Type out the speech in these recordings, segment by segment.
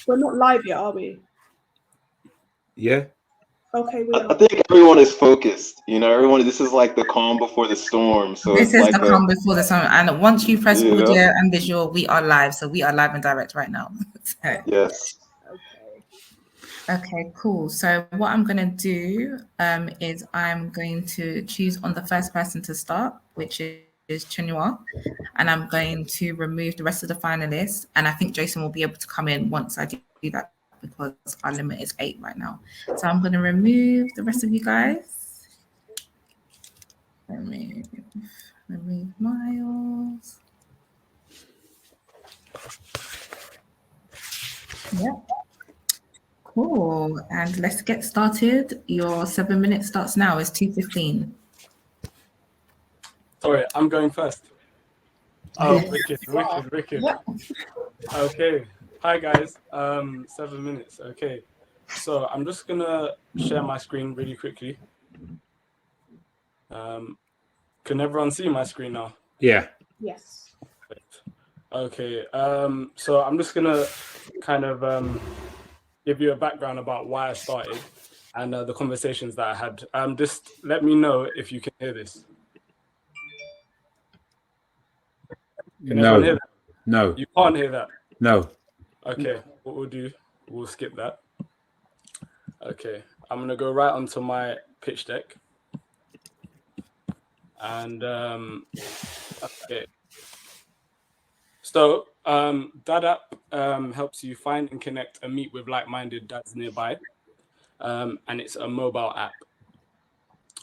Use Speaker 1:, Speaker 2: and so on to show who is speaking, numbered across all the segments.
Speaker 1: We're not live yet, are we?
Speaker 2: Yeah.
Speaker 1: Okay, we are.
Speaker 3: I think everyone is focused. You know, everyone. This is like the calm before the storm. So
Speaker 4: this
Speaker 3: it's
Speaker 4: is
Speaker 3: like
Speaker 4: the calm before the storm. And once you press audio and visual, we are live. So we are live and direct right now. So.
Speaker 3: Yes.
Speaker 4: Okay, cool. So what I'm going to do is I'm going to choose on the first person to start, which is Chinua, and I'm going to remove the rest of the finalists. And I think Jason will be able to come in once I do that because our limit is 8 right now. So I'm going to remove the rest of you guys. Remove Miles. Yep. Cool. And let's get started. Your 7 minutes starts now. It's 2:15.
Speaker 5: Sorry, I'm going first. Oh, yes. Wicked. Yeah. Okay. Hi, guys. 7 minutes. Okay. So I'm just going to share my screen really quickly. Can everyone see my screen now?
Speaker 2: Yeah.
Speaker 1: Yes.
Speaker 5: Okay. So I'm just going to kind of give you a background about why I started and the conversations that I had. Just let me know if you can hear this. Can everyone hear that?
Speaker 2: No.
Speaker 5: You can't hear that?
Speaker 2: No.
Speaker 5: Okay, what we'll do, we'll skip that. Okay, I'm going to go right onto my pitch deck. And, okay. So, Dad App helps you find and connect and meet with like-minded dads nearby. And it's a mobile app.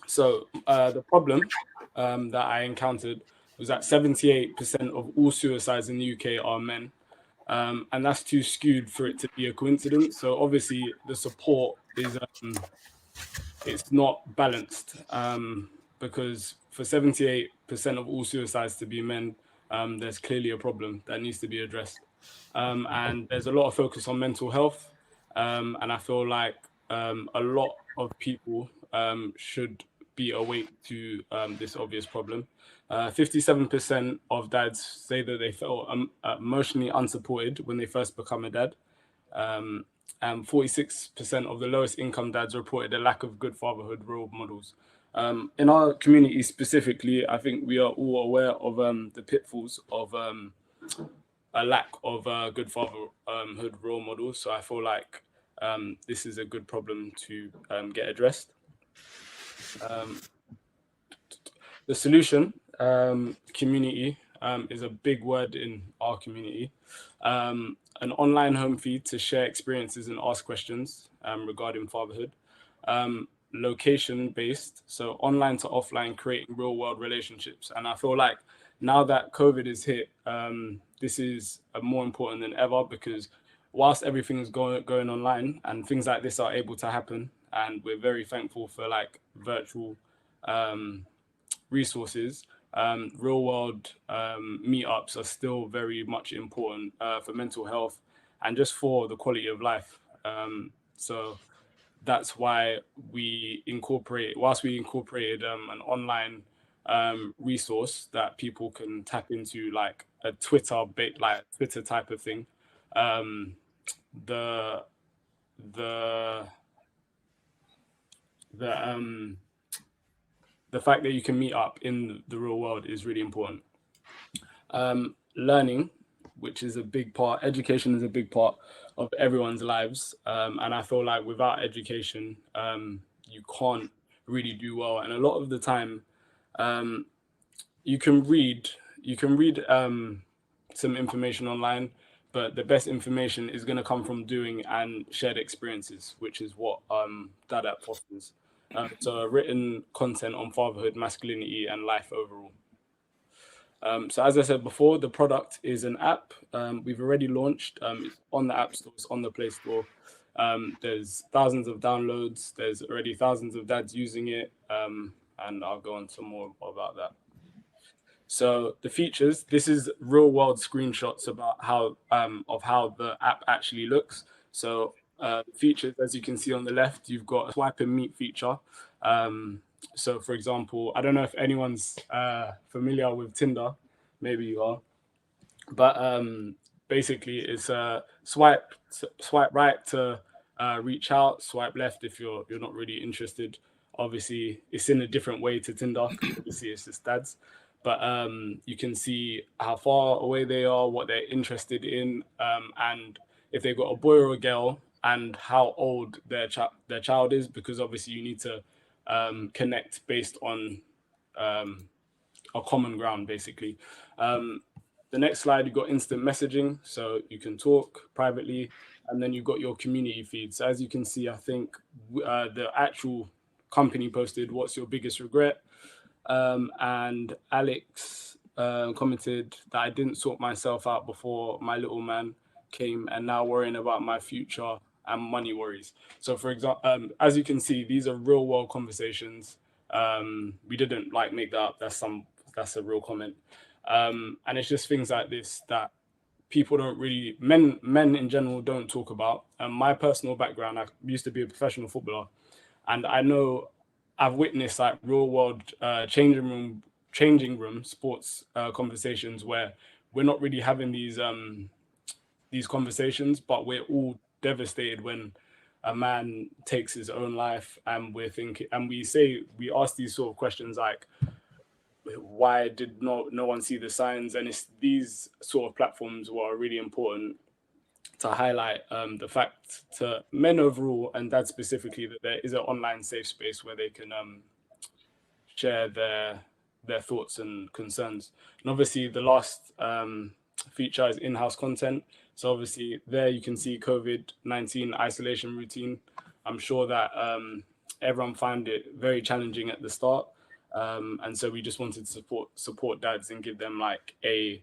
Speaker 5: So, the problem that I encountered was that 78% of all suicides in the UK are men. And that's too skewed for it to be a coincidence. So obviously the support is it's not balanced because for 78% of all suicides to be men, there's clearly a problem that needs to be addressed. And there's a lot of focus on mental health. And I feel like a lot of people should be awake to this obvious problem. 57% of dads say that they felt emotionally unsupported when they first become a dad. And 46% of the lowest income dads reported a lack of good fatherhood role models. In our community specifically, I think we are all aware of the pitfalls of a lack of good fatherhood role models. So I feel like this is a good problem to get addressed. The solution, community, is a big word in our community. An online home feed to share experiences and ask questions regarding fatherhood. Location-based, so online to offline, creating real-world relationships. And I feel like now that COVID is hit, this is more important than ever because whilst everything is going online and things like this are able to happen, and we're very thankful for like virtual resources, real world meetups are still very much important for mental health and just for the quality of life. So that's why whilst we incorporated an online resource that people can tap into, like a Twitter type of thing. The fact that you can meet up in the real world is really important. Learning, which is a big part, education is a big part of everyone's lives. And I feel like without education, you can't really do well. And a lot of the time, you can read some information online, but the best information is going to come from doing and shared experiences, which is what Dad App fosters. So written content on fatherhood, masculinity, and life overall. So as I said before, the product is an app. We've already launched. It's on the App Store, it's on the Play Store. There's thousands of downloads. There's already thousands of dads using it. And I'll go on some more about that. So the features, this is real world screenshots about how the app actually looks. So features, as you can see on the left, you've got a swipe and meet feature. So for example, I don't know if anyone's familiar with Tinder, maybe you are, but basically it's swipe right to reach out, swipe left if you're not really interested. Obviously, it's in a different way to Tinder. Obviously, it's just dads, but you can see how far away they are, what they're interested in, and if they've got a boy or a girl, and how old their child is, because obviously you need to connect based on a common ground, basically. The next slide, you've got instant messaging, so you can talk privately, and then you've got your community feed. So as you can see, I think the actual company posted, "What's your biggest regret?" And Alex commented that I didn't sort myself out before my little man came, and now worrying about my future and money worries. So for example, as you can see, these are real world conversations. We didn't like make that up. That's a real comment. And it's just things like this that people don't really, men in general don't talk about. My personal background, I used to be a professional footballer, and I know I've witnessed like real world changing room sports conversations where we're not really having these conversations, but we're all devastated when a man takes his own life, and we're thinking, and we ask these sort of questions like, why did no one see the signs? And it's these sort of platforms what are really important to highlight the fact to men overall, and dads specifically, that there is an online safe space where they can share their thoughts and concerns. And obviously the last feature is in-house content. So obviously there you can see COVID-19 isolation routine. I'm sure that everyone found it very challenging at the start. And so we just wanted to support dads and give them like a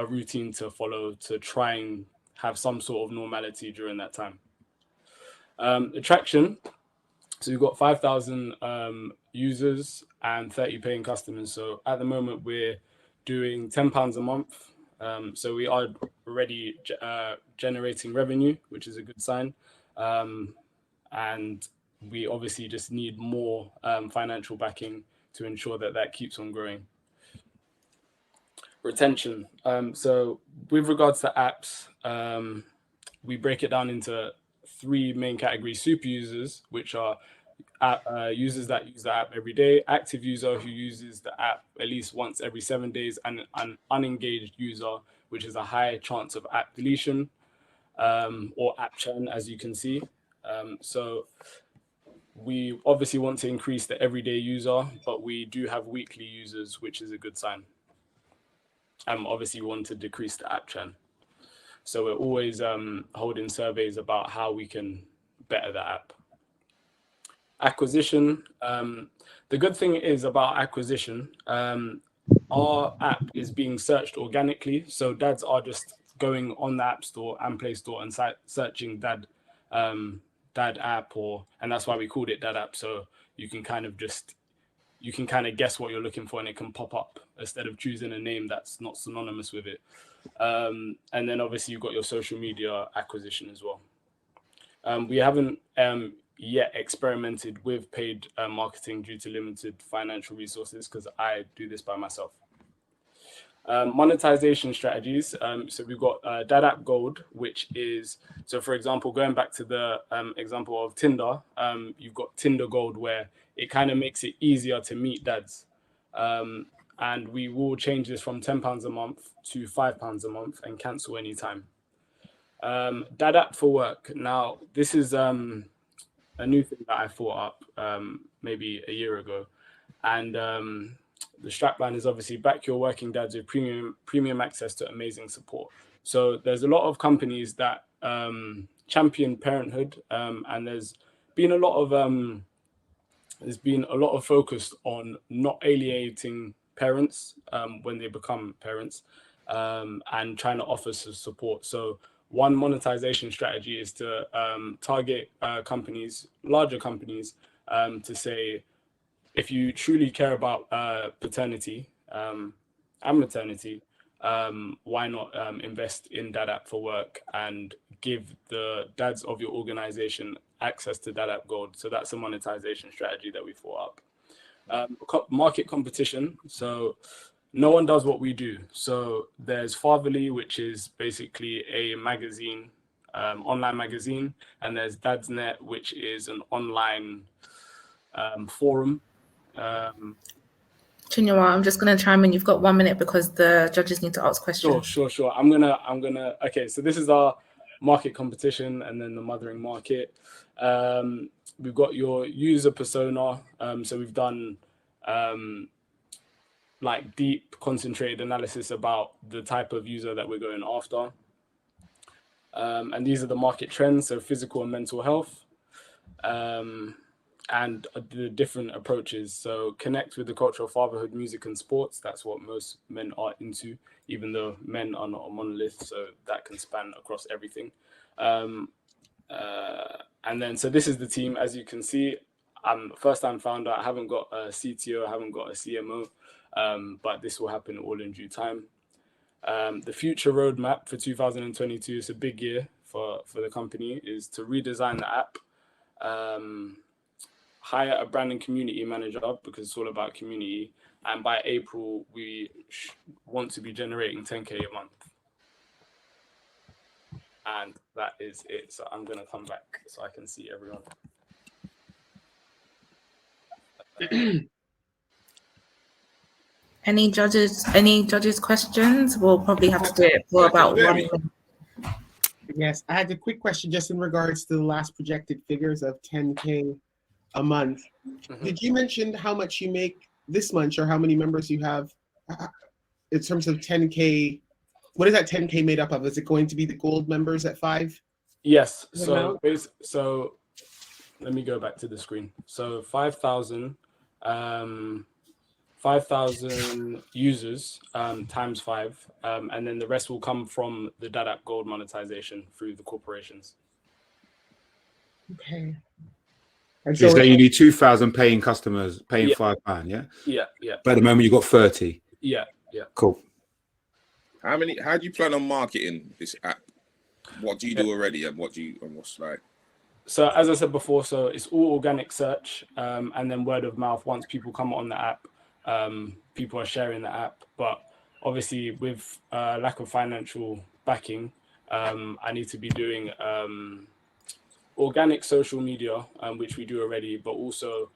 Speaker 5: routine to follow to try and have some sort of normality during that time. Attraction. So we've got 5,000 users and 30 paying customers. So at the moment we're doing £10 a month. So we are already generating revenue, which is a good sign. And we obviously just need more financial backing to ensure that keeps on growing. Retention. So with regards to apps, we break it down into 3 main categories: super users, which are users that use the app every day; active user who uses the app at least once every 7 days; and an unengaged user, which is a high chance of app deletion or app churn, as you can see. So we obviously want to increase the everyday user, but we do have weekly users, which is a good sign. Obviously we want to decrease the app churn. So we're always holding surveys about how we can better the app. Acquisition. The good thing is about acquisition, our app is being searched organically. So dads are just going on the App Store and Play Store and searching dad app, and that's why we called it dad app. So you can kind of guess what you're looking for, and it can pop up instead of choosing a name that's not synonymous with it. And then obviously you've got your social media acquisition as well. We haven't yet experimented with paid marketing due to limited financial resources, because I do this by myself. Monetization strategies. So we've got Dad App Gold, which is, so for example, going back to the example of Tinder, you've got Tinder Gold, where it kind of makes it easier to meet dads. And we will change this from £10 a month to £5 a month and cancel anytime. Dad App for Work. Now, this is a new thing that I thought up maybe a year ago. And the strapline is obviously back your working dads with premium access to amazing support. So there's a lot of companies that champion parenthood, and there's been a lot of focus on not alienating parents when they become parents, and trying to offer some support. So one monetization strategy is to target companies, larger companies, to say, if you truly care about paternity and maternity, why not invest in Dad App for Work and give the dads of your organization access to Dad App Gold? So that's a monetization strategy that we thought up. Market competition. So no one does what we do. So there's Fatherly, which is basically a magazine, online magazine, and there's Dadsnet, which is an online forum.
Speaker 4: Chinua, I'm just going to chime in. You've got 1 minute because the judges need to ask questions.
Speaker 5: Sure. I'm gonna. Okay, so this is our market competition, and then the mothering market. We've got your user persona. So we've done like deep, concentrated analysis about the type of user that we're going after. And these are the market trends, so physical and mental health. And the different approaches. So connect with the culture of fatherhood, music, and sports. That's what most men are into, even though men are not a monolith, so that can span across everything. And then, so this is the team. As you can see, I'm a first-time founder. I haven't got a CTO, I haven't got a CMO, but this will happen all in due time. The future roadmap for 2022 is a big year for the company, is to redesign the app, hire a brand and community manager because it's all about community. And by April, we want to be generating 10K a month. And that is it. So I'm going to come back so I can see everyone.
Speaker 4: Any judges questions? We'll probably have to do it for about 1 minute.
Speaker 6: Yes, I had a quick question just in regards to the last projected figures of 10K a month. Did you mention how much you make this month or how many members you have in terms of 10K? What is that 10K made up of? Is it going to be the gold members at 5?
Speaker 5: Yes. So let me go back to the screen. So 5,000 users times 5, and then the rest will come from the DADAP Gold monetization through the corporations.
Speaker 6: Okay.
Speaker 2: So you need 2,000 paying customers paying £5, yeah?
Speaker 5: Yeah.
Speaker 2: But at the moment you've got 30.
Speaker 5: Yeah.
Speaker 2: Cool.
Speaker 7: How do you plan on marketing this app? What do you do already, and what's like?
Speaker 5: So as I said before, so it's all organic search, and then word of mouth. Once people come on the app, people are sharing the app. But obviously, with lack of financial backing, I need to be doing organic social media, which we do already, but also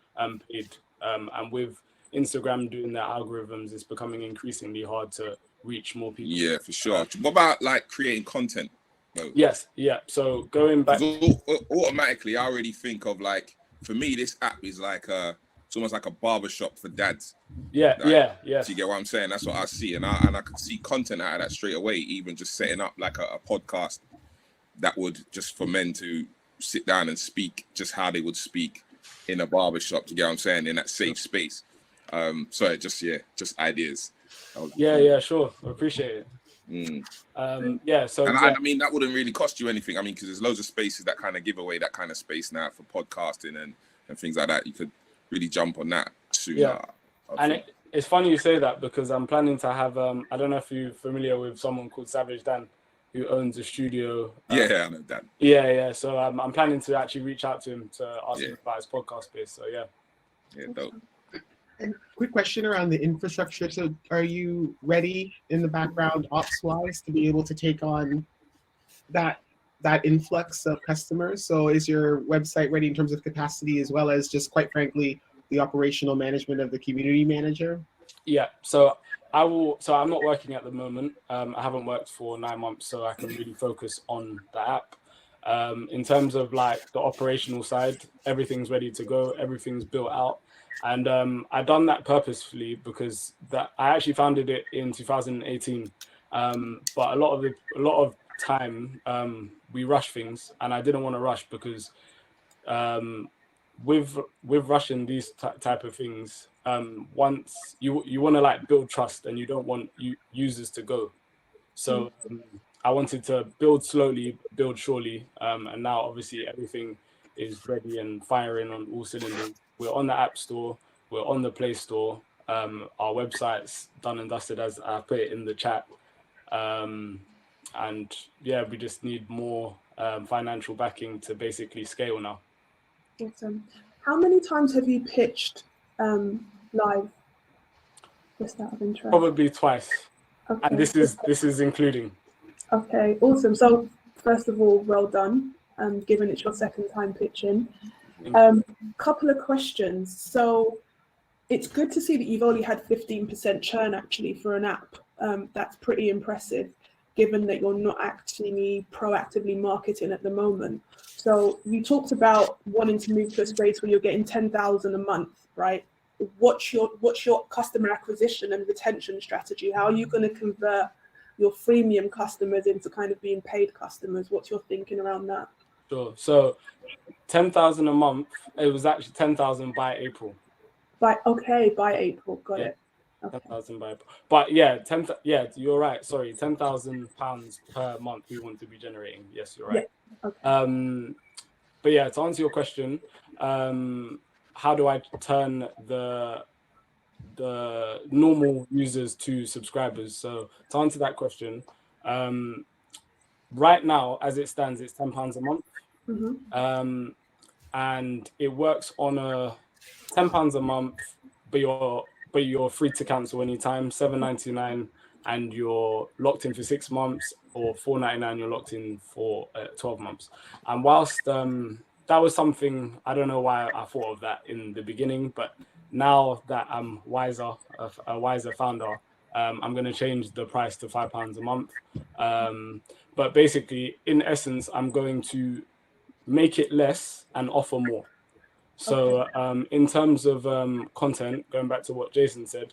Speaker 5: paid. And with Instagram doing their algorithms, it's becoming increasingly hard to reach more people.
Speaker 7: Yeah, for sure. What about like creating content? Though?
Speaker 5: Yes, yeah. So going back,
Speaker 7: automatically, I already think of like, for me, this app is like it's almost like a barbershop for dads.
Speaker 5: Yeah.
Speaker 7: Do you get what I'm saying? That's what I see, and I could see content out of that straight away. Even just setting up like a podcast that would just for men to sit down and speak just how they would speak in a barbershop. Do you get what I'm saying? In that safe space. So just ideas.
Speaker 5: Sure. I appreciate it. So
Speaker 7: I mean that wouldn't really cost you anything. I mean, because there's loads of spaces that kind of give away that kind of space now for podcasting and things like that. You could really jump on that soon.
Speaker 5: Yeah, and it's funny you say that because I'm planning to have I don't know if you're familiar with someone called Savage Dan, who owns a studio.
Speaker 7: I know Dan.
Speaker 5: Yeah. So I'm planning to actually reach out to him to ask him about his podcast space. So yeah,
Speaker 7: dope.
Speaker 6: And quick question around the infrastructure. So are you ready in the background ops-wise to be able to take on that influx of customers? So is your website ready in terms of capacity as well as just quite frankly, the operational management of the community manager?
Speaker 5: Yeah, so I'm not working at the moment. I haven't worked for 9 months, so I can really focus on the app. In terms of like the operational side, everything's ready to go. Everything's built out. And I done that purposefully because I actually founded it in 2018. But a lot of time we rush things, and I didn't want to rush because with rushing these type of things, once you want to like build trust, and you don't want users to go. So I wanted to build slowly, build surely, and now obviously everything is ready and firing on all cylinders. We're on the App Store, we're on the Play Store. Our website's done and dusted, as I put it in the chat. And yeah, we just need more financial backing to basically scale now.
Speaker 1: Awesome. How many times have you pitched live? Just out of interest.
Speaker 5: Probably twice,
Speaker 1: Okay.
Speaker 5: and this is including.
Speaker 1: Okay, awesome. So first of all, well done. Given it's your second time pitching. Couple of questions. So it's good to see that you've only had 15% churn actually for an app. That's pretty impressive, given that you're not actually proactively marketing at the moment. So you talked about wanting to move to a space where you're getting 10,000 a month, right? What's your customer acquisition and retention strategy? How are you going to convert your freemium customers into kind of being paid customers? What's your thinking around that?
Speaker 5: Sure. So 10,000 a month. It was actually 10,000 by April.
Speaker 1: By April, got it. Okay.
Speaker 5: 10,000 by April. But yeah, you're right. Sorry, £10,000 per month we want to be generating. Yes, you're right.
Speaker 1: Yeah. Okay.
Speaker 5: But yeah, to answer your question, how do I turn the normal users to subscribers? So to answer that question, right now, as it stands, it's £10 a month.
Speaker 1: Mm-hmm.
Speaker 5: And it works on a £10 a month, but you're free to cancel anytime, $7.99, and you're locked in for 6 months, or $4.99, you're locked in for 12 months. And whilst that was something, I don't know why I thought of that in the beginning, but now that I'm wiser, a wiser founder, I'm going to change the price to £5 a month. But basically, in essence, I'm going to make it less and offer more. So in terms of content, going back to what Jason said,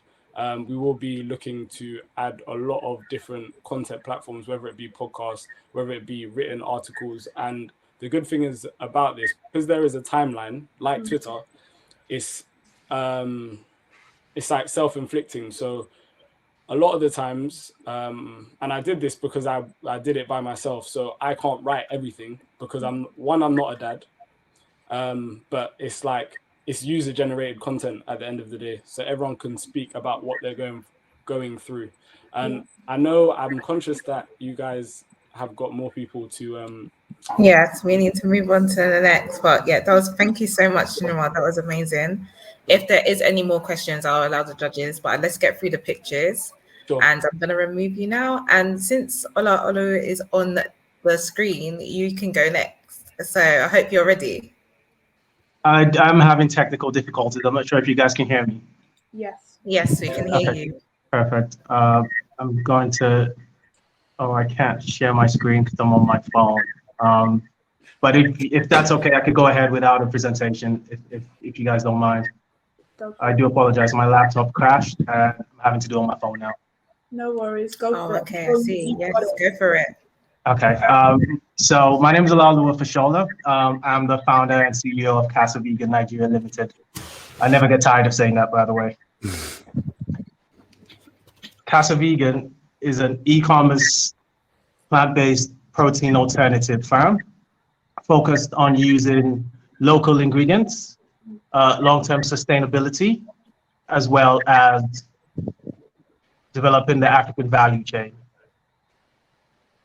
Speaker 5: we will be looking to add a lot of different content platforms, whether it be podcasts, whether it be written articles. And the good thing is about this, because there is a timeline, like Twitter, it's like self-inflicting. So a lot of the times, and I did this because I did it by myself, so I can't write everything because I'm not a dad, but it's like it's user-generated content at the end of the day, so everyone can speak about what they're going through. And I know I'm conscious that you guys have got more people to.
Speaker 4: Yes, we need to move on to the next. But yeah, thank you so much, Chinua. That was amazing. If there is any more questions, I'll allow the judges, but let's get through the pictures.
Speaker 5: Sure.
Speaker 4: And I'm going to remove you now. And since Olu is on the screen, you can go next. So I hope you're ready.
Speaker 8: I'm having technical difficulties. I'm not sure if you guys can hear me.
Speaker 1: Yes.
Speaker 4: Yes, we can hear you.
Speaker 8: Perfect. I'm going to, I can't share my screen because I'm on my phone. But if that's okay, I could go ahead without a presentation if you guys don't mind. I do apologize. My laptop crashed and I'm having to do it on my phone now.
Speaker 1: No worries. Go for it.
Speaker 4: Okay, I see. Yes, go for it.
Speaker 8: Okay. So my name is Olaoluwa Fashola. I'm the founder and CEO of Casa Vegan Nigeria Limited. I never get tired of saying that, by the way. Casa Vegan is an e-commerce plant-based protein alternative firm focused on using local ingredients, long-term sustainability, as well as developing the African value chain.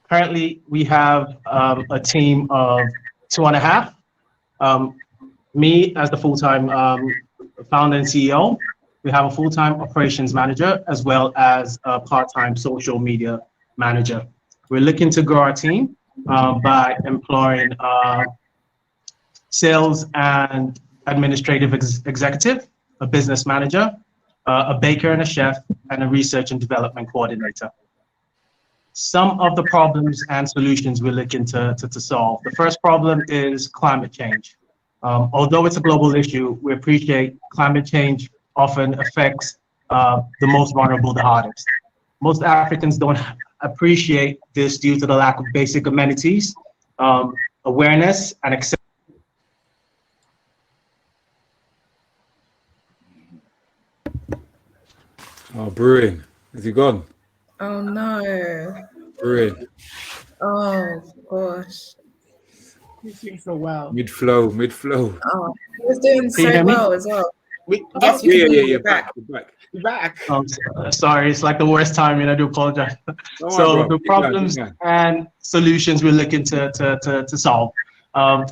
Speaker 8: Currently, we have a team of 2.5. Me as the full-time founder and CEO. We have a full-time operations manager as well as a part-time social media manager. We're looking to grow our team by employing sales and administrative executive, a business manager, a baker and a chef, and a research and development coordinator. Some of the problems and solutions we're looking to solve. The first problem is climate change. Although it's a global issue, we appreciate climate change often affects the most vulnerable the hardest. Most Africans don't appreciate this due to the lack of basic amenities, awareness, and acceptance.
Speaker 2: Oh, brewing. Is he gone?
Speaker 4: Oh no.
Speaker 2: Brewing.
Speaker 4: Oh gosh.
Speaker 6: You're doing so well.
Speaker 2: Mid-flow.
Speaker 4: Oh, he was doing
Speaker 8: Can you
Speaker 4: so
Speaker 8: hear me?
Speaker 4: well as well.
Speaker 6: Yes,
Speaker 4: we can hear you.
Speaker 2: Yeah.
Speaker 4: Back.
Speaker 2: Back.
Speaker 6: you're back.
Speaker 8: Sorry, it's like the worst timing. I do apologize. So the problems and solutions we're looking to solve.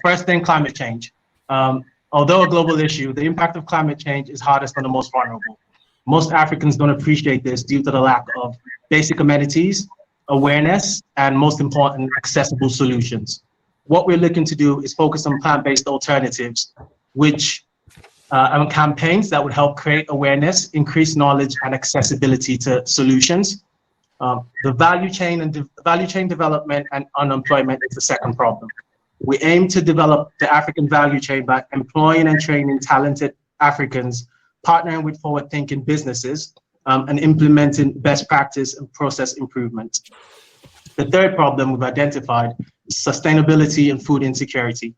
Speaker 8: First thing, climate change. Although a global issue, the impact of climate change is hardest on the most vulnerable. Most Africans don't appreciate this due to the lack of basic amenities, awareness, and most important, accessible solutions. What we're looking to do is focus on plant-based alternatives, which on campaigns that would help create awareness, increase knowledge, and accessibility to solutions. The value chain development and unemployment is the second problem. We aim to develop the African value chain by employing and training talented Africans, partnering with forward-thinking businesses, and implementing best practice and process improvement. The third problem we've identified is sustainability and food insecurity.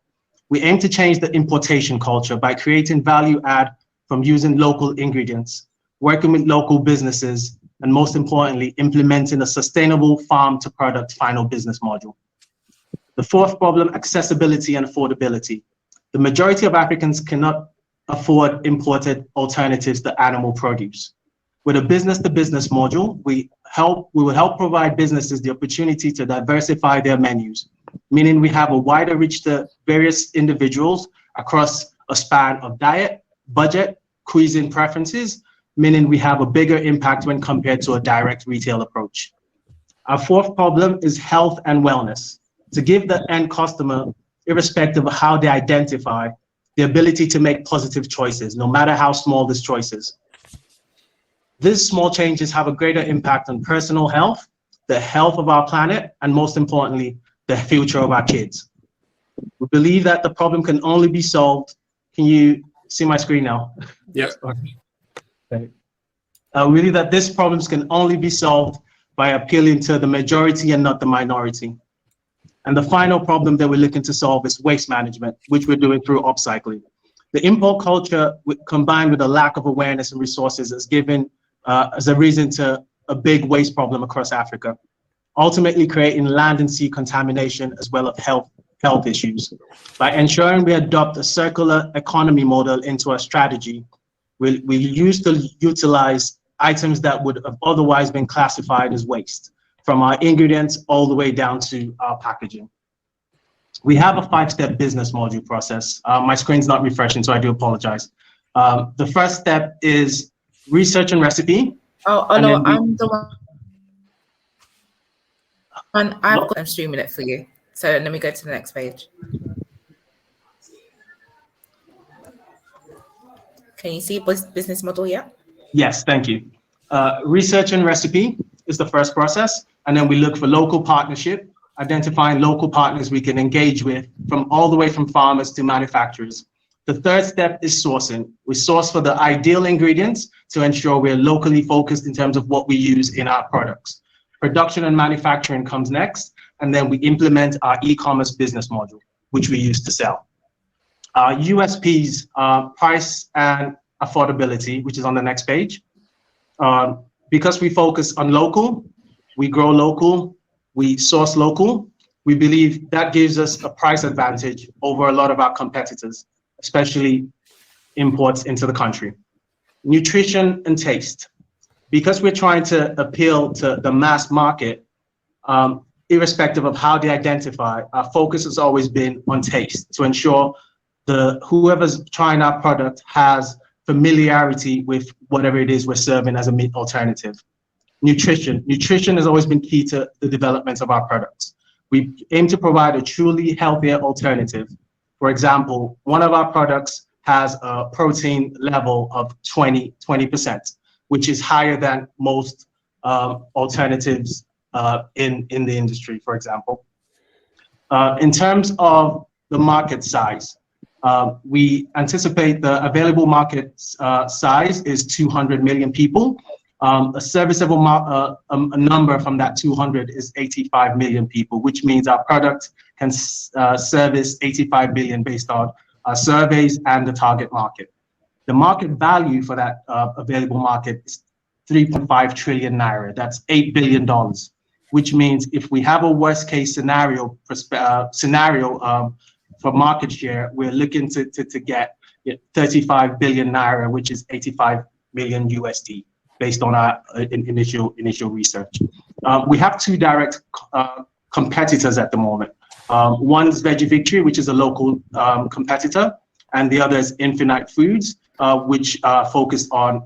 Speaker 8: We aim to change the importation culture by creating value add from using local ingredients, working with local businesses, and most importantly, implementing a sustainable farm to product final business model. The fourth problem, accessibility and affordability. The majority of Africans cannot afford imported alternatives to animal produce. With a business-to-business module, we will help provide businesses the opportunity to diversify their menus, meaning we have a wider reach to various individuals across a span of diet, budget, cuisine preferences, meaning we have a bigger impact when compared to a direct retail approach. Our fourth problem is health and wellness. To give the end customer, irrespective of how they identify, the ability to make positive choices, no matter how small this choice is. These small changes have a greater impact on personal health, the health of our planet, and most importantly, the future of our kids. We believe that the problem can only be solved. Can you see my screen now?
Speaker 2: Yes.
Speaker 8: Okay. We believe that these problems can only be solved by appealing to the majority and not the minority. And the final problem that we're looking to solve is waste management, which we're doing through upcycling. The import culture, combined with a lack of awareness and resources, has given as a reason to a big waste problem across Africa, ultimately creating land and sea contamination as well as health issues. By ensuring we adopt a circular economy model into our strategy, we used to utilize items that would have otherwise been classified as waste, from our ingredients all the way down to our packaging. We have a 5-step business module process. My screen's not refreshing, so I do apologize. The first step is research and recipe.
Speaker 4: Oh no, I'm the one. I'm streaming it for you. So let me go to the next page. Can you see business model yet?
Speaker 8: Yes, thank you. Research and recipe is the first process. And then we look for local partnership, identifying local partners we can engage with from all the way from farmers to manufacturers. The third step is sourcing. We source for the ideal ingredients to ensure we're locally focused in terms of what we use in our products. Production and manufacturing comes next, and then we implement our e-commerce business model, which we use to sell. Our USPs are price and affordability, which is on the next page. Because we focus on local, we grow local, we source local, we believe that gives us a price advantage over a lot of our competitors, especially imports into the country. Nutrition and taste. Because we're trying to appeal to the mass market, irrespective of how they identify, our focus has always been on taste to ensure whoever's trying our product has familiarity with whatever it is we're serving as a meat alternative. Nutrition has always been key to the development of our products. We aim to provide a truly healthier alternative. For example, one of our products has a protein level of 20%, which is higher than most alternatives in the industry, for example. In terms of the market size, we anticipate the available market size is 200 million people. A serviceable number from that 200 is 85 million people, which means our product can service 85 billion based on our surveys and the target market. The market value for that available market is 3.5 trillion naira. That's $8 billion, which means if we have a worst case scenario for market share, we're looking to get 35 billion naira, which is 85 million USD, based on our initial research. We have two direct competitors at the moment. One is Veggie Victory, which is a local competitor, and the other is Infinite Foods, which are focused on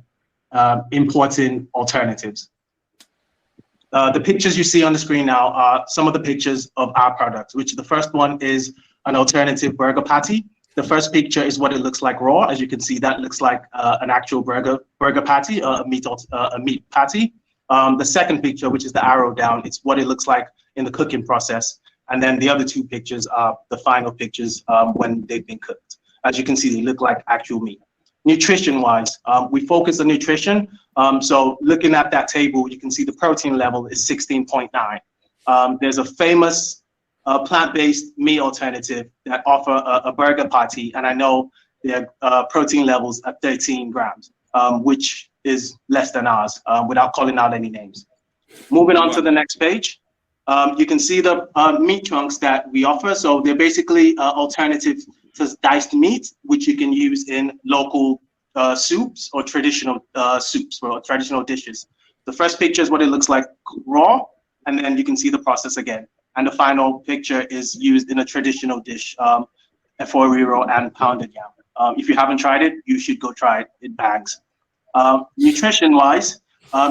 Speaker 8: importing alternatives. The pictures you see on the screen now are some of the pictures of our products, which the first one is an alternative burger patty. The first picture is what it looks like raw. As you can see, that looks like an actual burger patty, a meat patty. The second picture, which is the arrow down, it's what it looks like in the cooking process. And then the other two pictures are the final pictures when they've been cooked. As you can see, they look like actual meat. Nutrition-wise, we focus on nutrition. So looking at that table, you can see the protein level is 16.9. There's a famous plant-based meat alternative that offer a burger patty, and I know their protein levels at 13 grams, which is less than ours, without calling out any names. Moving on to the next page, you can see the meat chunks that we offer. So they're basically alternative to diced meat, which you can use in local soups or traditional soups or traditional dishes. The first picture is what it looks like raw, and then you can see the process again. And the final picture is used in a traditional dish, eforiro and pounded yam. If you haven't tried it, you should go try it. It bangs. Nutrition-wise,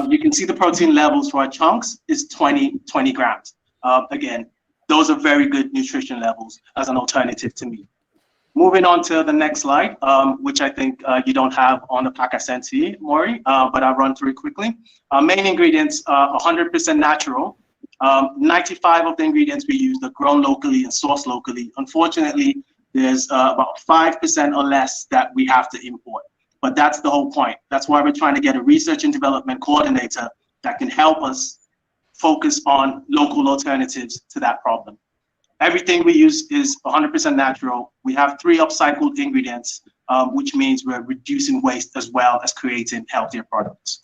Speaker 8: you can see the protein levels for our chunks is 20 grams. Again, those are very good nutrition levels as an alternative to meat. Moving on to the next slide, which I think you don't have on the pack I sent to you, Maury, but I'll run through it quickly. Main ingredients are 100% natural. 95 of the ingredients we use are grown locally and sourced locally. Unfortunately, there's about 5% or less that we have to import. But that's the whole point. That's why we're trying to get a research and development coordinator that can help us focus on local alternatives to that problem. Everything we use is 100% natural. We have 3 upcycled ingredients, which means we're reducing waste as well as creating healthier products.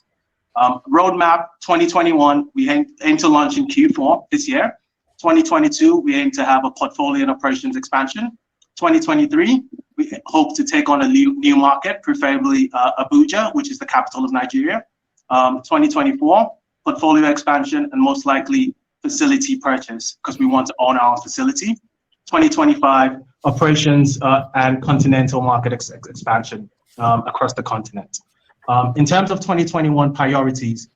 Speaker 8: Roadmap 2021, we aim to launch in Q4 this year. 2022, we aim to have a portfolio and operations expansion. 2023, we hope to take on a new market, preferably Abuja, which is the capital of Nigeria. 2024, portfolio expansion and most likely facility purchase, because we want to own our facility. 2025, operations and continental market expansion across the continent. In terms of 2021 priorities,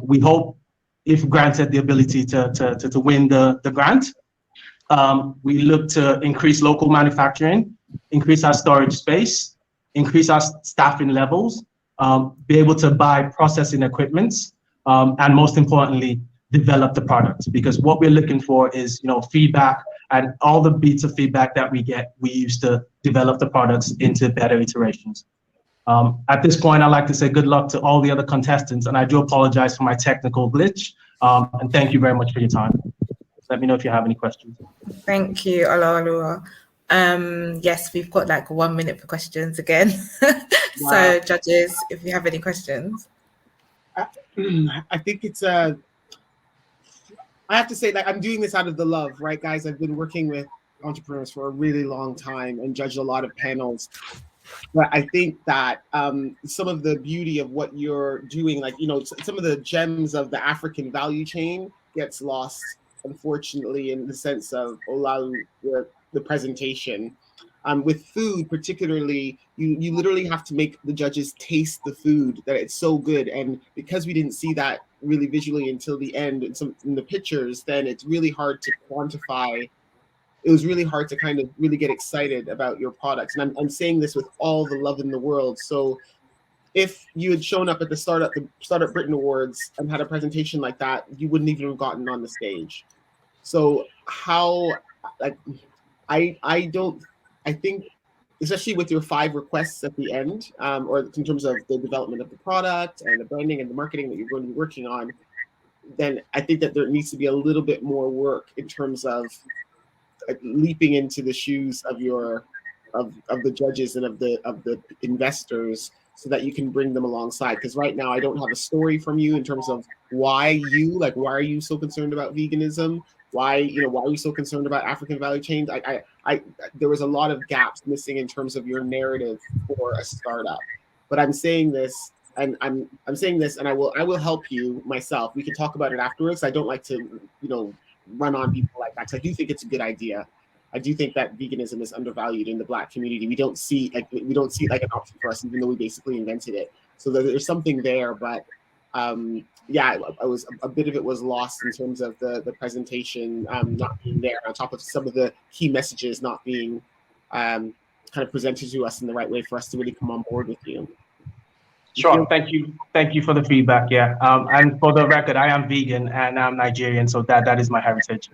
Speaker 8: we hope, if granted the ability to win the grant, we look to increase local manufacturing, increase our storage space, increase our staffing levels, be able to buy processing equipment, and most importantly, develop the product. Because what we're looking for is, feedback, and all the bits of feedback that we get, we use to develop the products into better iterations. At this point, I'd like to say good luck to all the other contestants, and I do apologize for my technical glitch, and thank you very much for your time. Let me know if you have any questions.
Speaker 4: Thank you, Olaoluwa. Yes, we've got like 1 minute for questions again.
Speaker 6: Wow.
Speaker 4: So judges, if you have any questions.
Speaker 6: I think it's I have to say that I'm doing this out of the love, right, guys? I've been working with entrepreneurs for a really long time and judged a lot of panels. But I think that some of the beauty of what you're doing, like, some of the gems of the African value chain gets lost, unfortunately, in the sense of Olalu, the presentation. With food, particularly, you literally have to make the judges taste the food, that it's so good. And because we didn't see that really visually until the end in the pictures, then it's really hard to quantify. It was really hard to kind of really get excited about your products. And I'm saying this with all the love in the world. So if you had shown up at the Startup Britain Awards and had a presentation like that, you wouldn't even have gotten on the stage. So how, like, I think, especially with your 5 requests at the end, or in terms of the development of the product and the branding and the marketing that you're going to be working on, then I think that there needs to be a little bit more work in terms of leaping into the shoes of the judges and of the investors, so that you can bring them alongside. Because right now I don't have a story from you in terms of why are you so concerned about veganism? Why are you so concerned about African value chains? There was a lot of gaps missing in terms of your narrative for a startup. But I'm saying this, and I'm saying this, and I will help you myself. We can talk about it afterwards. I don't like to, run on people like that, because I do think it's a good idea. I do think that veganism is undervalued in the Black community. We don't see it like an option for us, even though we basically invented it. So there's something there, but yeah, I was a bit of it was lost in terms of the presentation not being there, on top of some of the key messages not being kind of presented to us in the right way for us to really come on board with you.
Speaker 8: Sure. Thank you for the feedback. Yeah. And for the record, I am vegan and I'm Nigerian, so that is my heritage.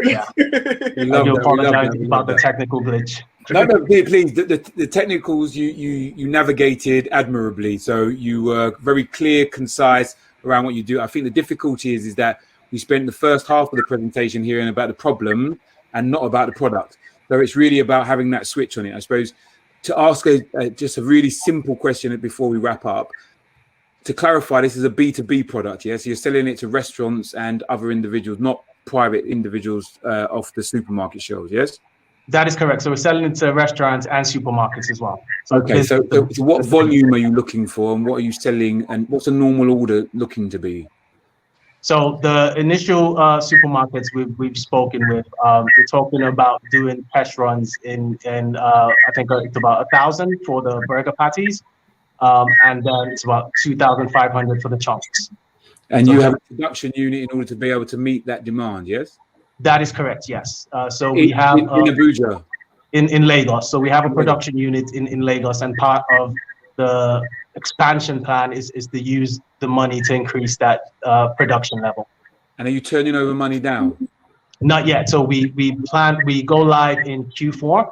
Speaker 8: Yeah. I do apologize about the technical glitch.
Speaker 2: No, please. The technicals you navigated admirably. So you were very clear, concise around what you do. I think the difficulty is that we spent the first half of the presentation hearing about the problem and not about the product. So it's really about having that switch on it, I suppose. To ask just a really simple question before we wrap up, to clarify, this is a B2B product, yes? So you're selling it to restaurants and other individuals, not private individuals off the supermarket shelves, yes?
Speaker 8: That is correct. So we're selling it to restaurants and supermarkets as well. So
Speaker 2: okay, so what volume are you looking for, and what are you selling, and what's a normal order looking to be?
Speaker 8: So the initial supermarkets we've spoken with, we're talking about doing test runs in I think it's about 1,000 for the burger patties, and then it's about 2,500 for the chunks.
Speaker 2: And so you have a production unit in order to be able to meet that demand, yes?
Speaker 8: That is correct, yes. So we have
Speaker 2: in Abuja,
Speaker 8: in Lagos. So we have a production unit in Lagos, and part of the expansion plan is to use the money to increase that production level.
Speaker 2: And are you turning over money now?
Speaker 8: Not yet. So we go live in Q4.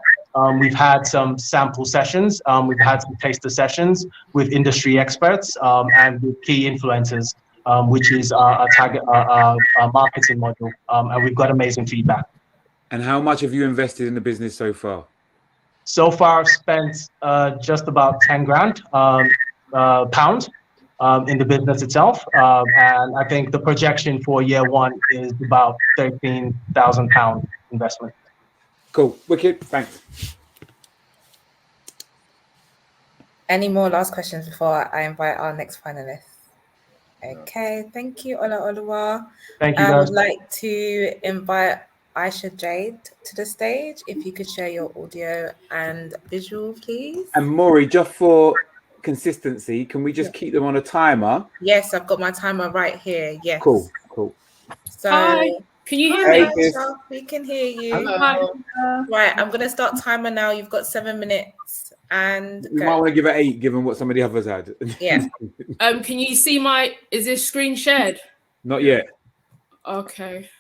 Speaker 8: We've had some sample sessions. We've had some taster sessions with industry experts and with key influencers, which is our target, our marketing module. And we've got amazing feedback.
Speaker 2: And how much have you invested in the business so far?
Speaker 8: So far, I've spent just about 10 grand pounds in the business itself. And I think the projection for year one is about £13,000 investment.
Speaker 2: Cool. Wicked. Thanks.
Speaker 4: Any more last questions before I invite our next finalist? Okay, thank you, Ola Oluwa.
Speaker 8: Thank you,
Speaker 4: I
Speaker 8: guys.
Speaker 4: would like to invite Aisha Jade to the stage. If you could share your audio and visual, please.
Speaker 2: And Maury, just for consistency, can we just keep them on a timer?
Speaker 4: Yes, I've got my timer right here. Yes.
Speaker 2: Cool.
Speaker 4: So,
Speaker 9: hi, can you hear me?
Speaker 4: Aisha, we can hear you.
Speaker 6: Hello.
Speaker 4: Right, I'm going to start timer now. You've got 7 minutes. And
Speaker 2: you might want to give it 8, given what some of the others had.
Speaker 4: Yeah.
Speaker 9: Can you see is this screen shared?
Speaker 2: Not yet.
Speaker 9: Okay.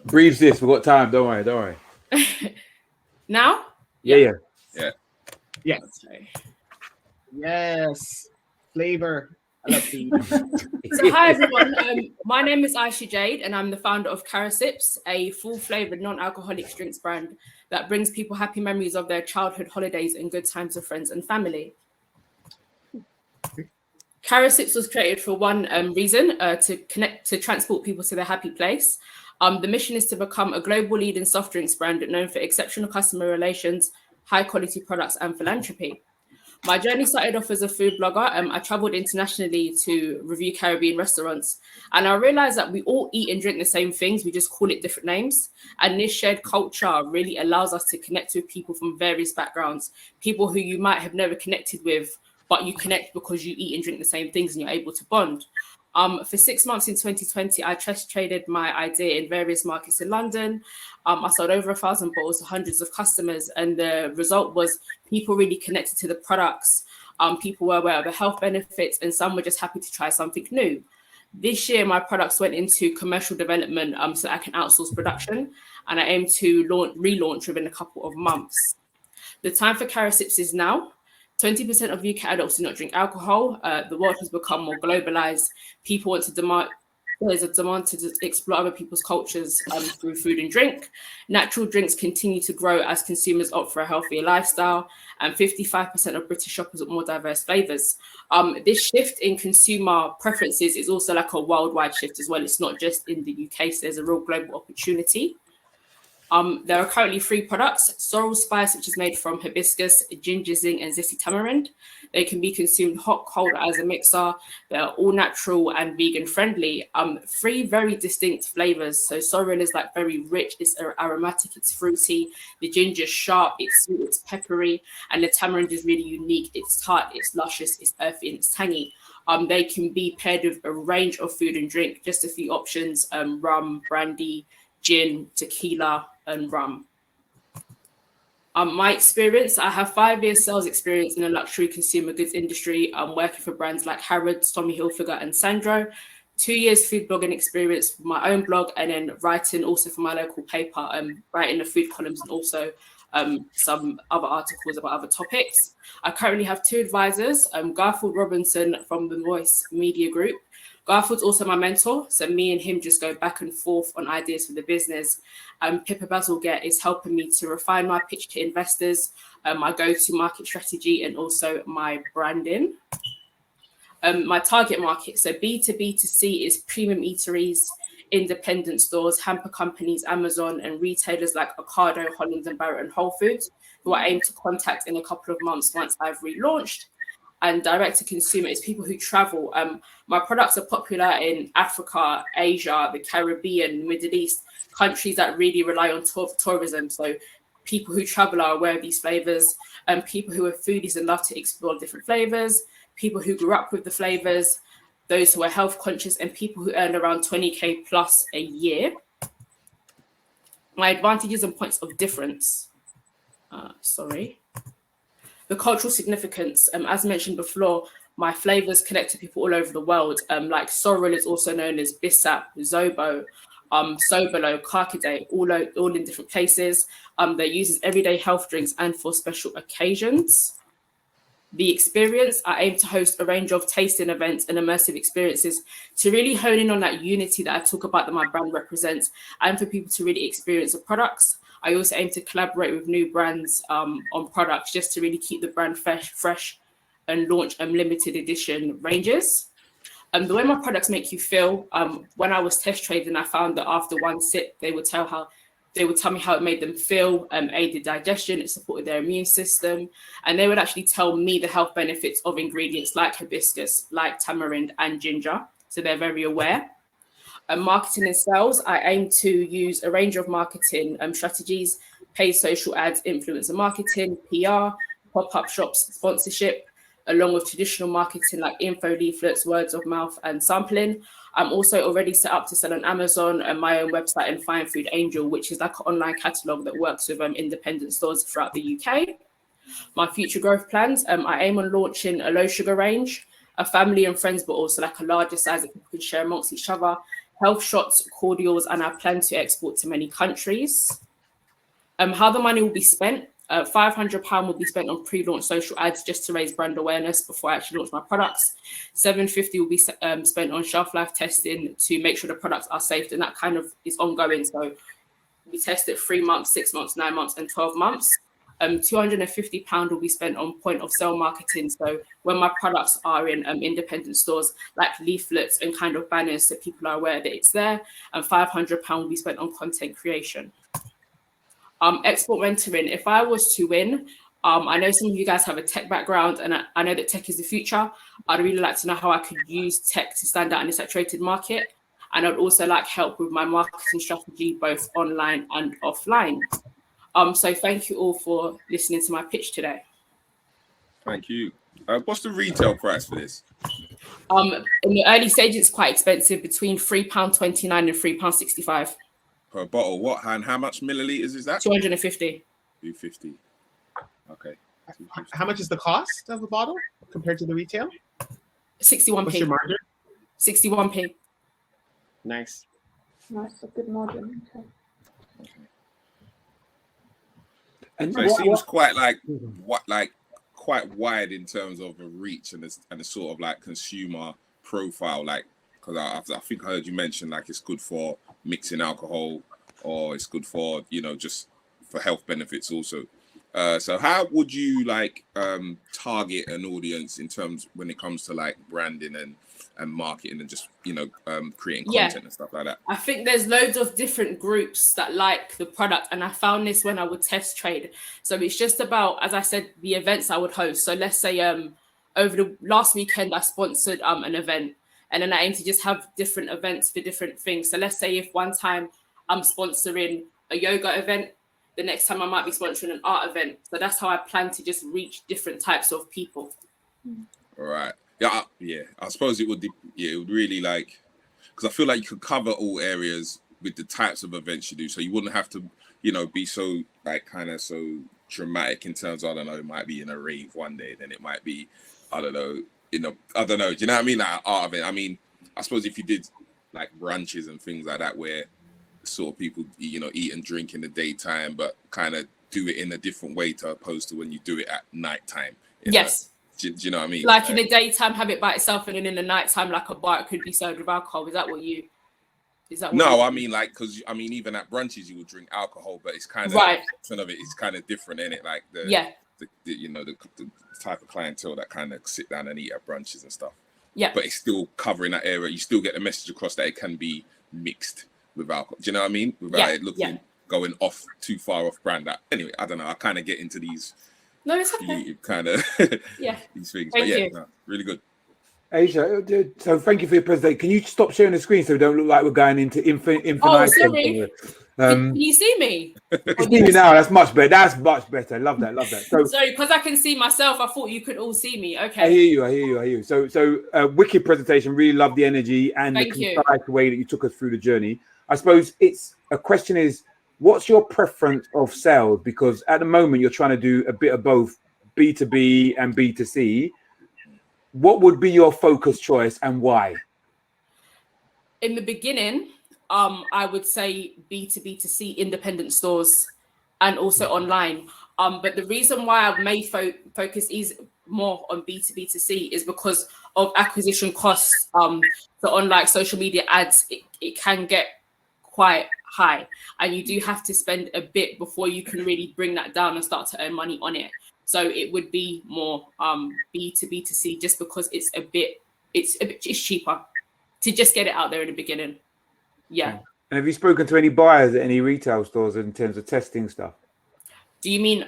Speaker 2: Breathe this. We've got time. Don't worry.
Speaker 9: Now?
Speaker 2: Yeah.
Speaker 6: Yes.
Speaker 9: Okay.
Speaker 6: Yes. Flavor. I love food.
Speaker 9: So hi everyone. My name is Aisha Jade, and I'm the founder of Carasips, a full-flavored non-alcoholic drinks brand that brings people happy memories of their childhood holidays and good times with friends and family. Carasips was created for one reason, to transport people to their happy place. The mission is to become a global leading soft drinks brand known for exceptional customer relations, high quality products, and philanthropy. My journey started off as a food blogger. I traveled internationally to review Caribbean restaurants, and I realized that we all eat and drink the same things, we just call it different names. And this shared culture really allows us to connect with people from various backgrounds, people who you might have never connected with, but you connect because you eat and drink the same things and you're able to bond. For 6 months in 2020, I test traded my idea in various markets in London. I sold over 1,000 bottles to hundreds of customers, and the result was people really connected to the products. People were aware of the health benefits, and some were just happy to try something new. This year, my products went into commercial development so that I can outsource production, and I aim to relaunch within a couple of months. The time for Carasips is now. 20% of UK adults do not drink alcohol. The world has become more globalized. People want to demand, there's a demand to explore other people's cultures through food and drink. Natural drinks continue to grow as consumers opt for a healthier lifestyle, and 55% of British shoppers want more diverse flavors. This shift in consumer preferences is also like a worldwide shift as well. It's not just in the UK, so there's a real global opportunity. There are currently 3 products: Sorrel Spice, which is made from hibiscus, ginger zing, and zesty tamarind. They can be consumed hot, cold, as a mixer. They're all natural and vegan friendly. 3 very distinct flavors. So sorrel is like very rich, it's aromatic, it's fruity. The ginger is sharp, it's sweet, it's peppery. And the tamarind is really unique. It's tart, it's luscious, it's earthy, and it's tangy. They can be paired with a range of food and drink, just a few options, rum, brandy, gin, tequila, and rum. My experience, I have 5 years sales experience in the luxury consumer goods industry. I'm working for brands like Harrods, Tommy Hilfiger, and Sandro. 2 years food blogging experience for my own blog, and then writing also for my local paper, writing the food columns and also some other articles about other topics. I currently have 2 advisors, Garfield Robinson from the Voice Media Group. Garfield's also my mentor, so me and him just go back and forth on ideas for the business. Pippa Bazalgette is helping me to refine my pitch to investors, my go-to-market strategy, and also my branding. My target market, so B2B2C, is premium eateries, independent stores, hamper companies, Amazon, and retailers like Ocado, Holland & Barrett, and Whole Foods, who I aim to contact in a couple of months once I've relaunched. And direct to consumer is people who travel. My products are popular in Africa, Asia, the Caribbean, Middle East, countries that really rely on tourism. So people who travel are aware of these flavors, people who are foodies and love to explore different flavors, people who grew up with the flavors, those who are health conscious, and people who earn around 20K plus a year. My advantages and points of difference. The cultural significance, as mentioned before, my flavors connect to people all over the world. Like sorrel is also known as Bissap, Zobo, Sobolo, Karkade, all in different places. They're used as everyday health drinks and for special occasions. The experience, I aim to host a range of tasting events and immersive experiences to really hone in on that unity that I talk about that my brand represents, and for people to really experience the products. I also aim to collaborate with new brands on products just to really keep the brand fresh and launch limited edition ranges. The way my products make you feel, when I was test trading, I found that after one sip, they would tell me how it made them feel, aided digestion, it supported their immune system, and they would actually tell me the health benefits of ingredients like hibiscus, like tamarind and ginger, so they're very aware. Marketing and sales, I aim to use a range of marketing strategies, paid social ads, influencer marketing, PR, pop-up shops, sponsorship, along with traditional marketing like info leaflets, words of mouth, and sampling. I'm also already set up to sell on Amazon and my own website and Fine Food Angel, which is like an online catalogue that works with independent stores throughout the UK. My future growth plans, I aim on launching a low sugar range, a family and friends, but also like a larger size that people can share amongst each other, health shots, cordials, and I plan to export to many countries. How the money will be spent, £500 will be spent on pre-launch social ads just to raise brand awareness before I actually launch my products. £750 will be spent on shelf life testing to make sure the products are safe, and that kind of is ongoing. So we test it 3 months, 6 months, 9 months, and 12 months. £250 will be spent on point of sale marketing. So when my products are in independent stores, like leaflets and kind of banners, so people are aware that it's there. And £500 will be spent on content creation. Export mentoring. If I was to win, I know some of you guys have a tech background, and I know that tech is the future. I'd really like to know how I could use tech to stand out in a saturated market. And I'd also like help with my marketing strategy, both online and offline. So thank you all for listening to my pitch today.
Speaker 7: Thank you. What's the retail price for this?
Speaker 9: In the early stage, it's quite expensive, between £3.29 and £3.65.
Speaker 7: Per bottle, what? And how much milliliters is that?
Speaker 9: 250.
Speaker 7: 250. Okay. 250.
Speaker 6: How much is the cost of a bottle compared to the retail?
Speaker 9: 61p.
Speaker 6: What's your margin?
Speaker 9: 61p.
Speaker 6: Nice.
Speaker 1: Nice, a good margin. Okay.
Speaker 2: And
Speaker 7: So it seems quite quite wide in terms of a reach and a sort of like consumer profile, like, because I think I heard you mention like it's good for mixing alcohol, or it's good for, you know, just for health benefits also. So how would you like target an audience in terms when it comes to like branding and marketing and just, you know, creating content and stuff like that?
Speaker 9: I think there's loads of different groups that like the product, and I found this when I would test trade. So it's just about, as I said, the events I would host. So let's say over the last weekend, I sponsored an event, and then I aim to just have different events for different things. So let's say if one time I'm sponsoring a yoga event, the next time I might be sponsoring an art event. So that's how I plan to just reach different types of people.
Speaker 7: All right. Yeah. I suppose it would really like, because I feel like you could cover all areas with the types of events you do. So you wouldn't have to, be so like kind of so dramatic in terms of, I don't know, it might be in a rave one day, then it might be, I don't know, I don't know. Do you know what I mean? Like art event. I mean, I suppose if you did like brunches and things like that, where sort of people, eat and drink in the daytime, but kind of do it in a different way to opposed to when you do it at nighttime.
Speaker 9: Yes.
Speaker 7: Do you know what I mean?
Speaker 9: Like in the daytime, have it by itself, and then in the nighttime, like a bar, it could be served with alcohol. Is that what you?
Speaker 7: No, I mean, like, because even at brunches you would drink alcohol, but it's kind of
Speaker 9: right.
Speaker 7: Some of it is kind of different, isn't it? Like the type of clientele that kind of sit down and eat at brunches and stuff.
Speaker 9: Yeah.
Speaker 7: But it's still covering that area. You still get the message across that it can be mixed with alcohol. Do you know what I mean? Without it going off too far off brand. Anyway, I don't know. I kind of get into these.
Speaker 9: No, it's okay.
Speaker 7: Kind of these things.
Speaker 9: Thank you.
Speaker 7: No, really good.
Speaker 2: Aisha, so thank you for your presentation. Can you stop sharing the screen so we don't look like we're going into infinite?
Speaker 9: Oh, sorry. Can you see me?
Speaker 2: I see you now. That's much better. That's much better. Love that. So,
Speaker 9: sorry, because I can see myself. I thought you could all see me. Okay.
Speaker 2: I hear you. So wicked presentation. Really love the energy and the concise way that you took us through the journey. I suppose a question is, what's your preference of sales? Because at the moment you're trying to do a bit of both B2B and B2C. What would be your focus choice and why?
Speaker 9: In the beginning, I would say B2B2C independent stores and also online. But the reason why I've made focus is more on B2B2C is because of acquisition costs. So on like social media ads, it can get quite high, and you do have to spend a bit before you can really bring that down and start to earn money on it. So it would be more B2B2C just because it's cheaper to just get it out there in the beginning. Yeah.
Speaker 2: And have you spoken to any buyers at any retail stores in terms of testing stuff?
Speaker 9: Do you mean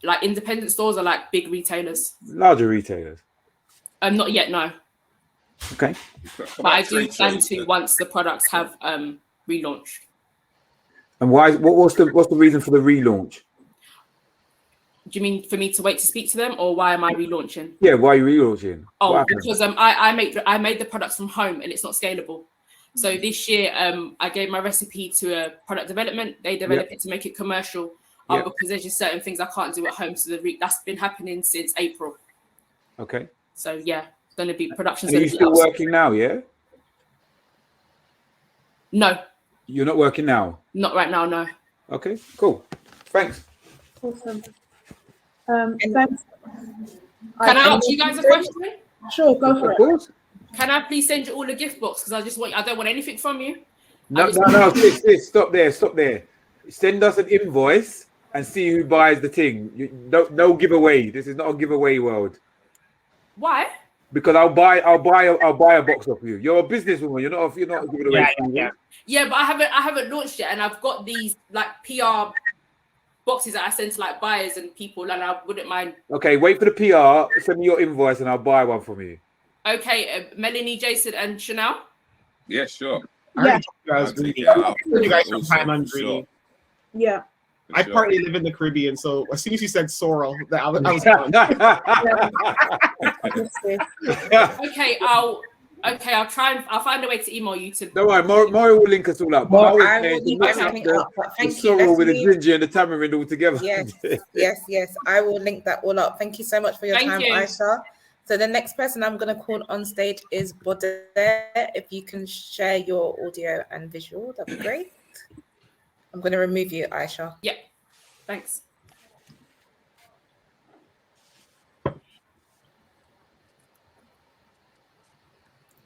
Speaker 9: like independent stores or like big retailers?
Speaker 2: Larger retailers.
Speaker 9: Not yet, no.
Speaker 2: Okay.
Speaker 9: But I do plan to once the products have relaunched.
Speaker 2: And why? What's the reason for the relaunch?
Speaker 9: Do you mean for me to wait to speak to them, or why am I relaunching?
Speaker 2: Yeah, why are you relaunching?
Speaker 9: Oh, because I made the products from home and it's not scalable. So this year I gave my recipe to a product development. They develop it to make it commercial because there's just certain things I can't do at home. So that's been happening since April.
Speaker 2: Okay.
Speaker 9: So yeah, it's going to be production.
Speaker 2: Are you still working now? Yeah.
Speaker 9: No.
Speaker 2: You're not working now?
Speaker 9: Not right now, no.
Speaker 2: Okay, cool. Thanks.
Speaker 1: Awesome. Thanks.
Speaker 9: Can I ask you guys a question?
Speaker 1: Sure, go for it.
Speaker 9: Can I please send you all a gift box? Because I don't want anything from you.
Speaker 2: No, sis, stop there. Send us an invoice and see who buys the thing. No giveaway. This is not a giveaway world.
Speaker 9: Why?
Speaker 2: Because I'll buy a box off you. You're a businesswoman. You're not giving away.
Speaker 9: Yeah, but I haven't launched yet, and I've got these like PR boxes that I send to like buyers and people, and I wouldn't mind.
Speaker 2: Okay, wait for the PR. Send me your invoice, and I'll buy one from you.
Speaker 9: Okay, Melanie, Jason, and Chanel.
Speaker 7: Yeah, sure.
Speaker 1: Yeah.
Speaker 6: You guys some time on Greedy.
Speaker 1: Yeah.
Speaker 6: I partly live in the Caribbean, so as soon as you said sorrel, I was
Speaker 9: Okay, I'll try and I'll find a way to email you to.
Speaker 2: Don't worry, Mario will link us all up.
Speaker 10: Well, I will link everything up. But thank you.
Speaker 2: Sorrel with the ginger and the tamarind all together.
Speaker 10: Yes. I will link that all up. Thank you so much for your time, Aisha. So the next person I'm going to call on stage is Bode. If you can share your audio and visual, that'd be great. I'm going to remove you, Aisha.
Speaker 9: Yeah, thanks.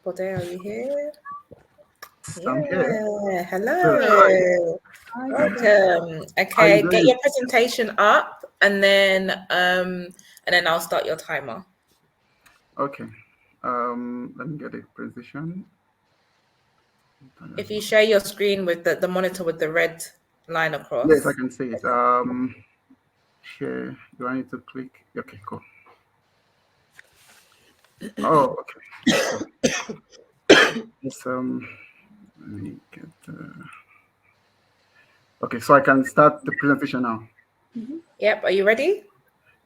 Speaker 10: Bode, are you here?
Speaker 11: I'm here.
Speaker 10: Hello. Welcome. Okay, get your presentation up, and then I'll start your timer.
Speaker 11: Okay. Let me get a position.
Speaker 10: If you share your screen with the monitor with the red line across.
Speaker 11: Yes, I can see it. Share. Do I need to click? Okay, cool. Oh, okay. Yes, let me get. Okay, so I can start the presentation now.
Speaker 10: Yep. Are you ready?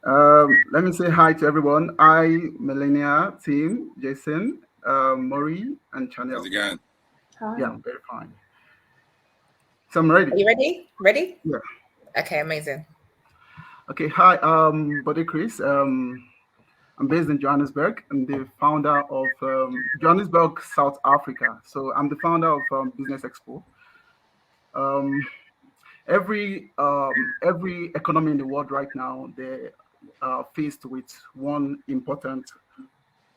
Speaker 11: Let me say hi to everyone. Hi, Melania, team, Jason, Maury, and Chanel.
Speaker 7: How's it going?
Speaker 1: Hi.
Speaker 11: Yeah, I'm very fine. So I'm ready.
Speaker 10: Are you ready? Ready?
Speaker 11: Yeah.
Speaker 10: Okay, amazing.
Speaker 11: Okay, hi, Bode Chris. I'm based in Johannesburg. I'm the founder of Johannesburg, South Africa. So I'm the founder of Business Expo. Every economy in the world right now, they are faced with one important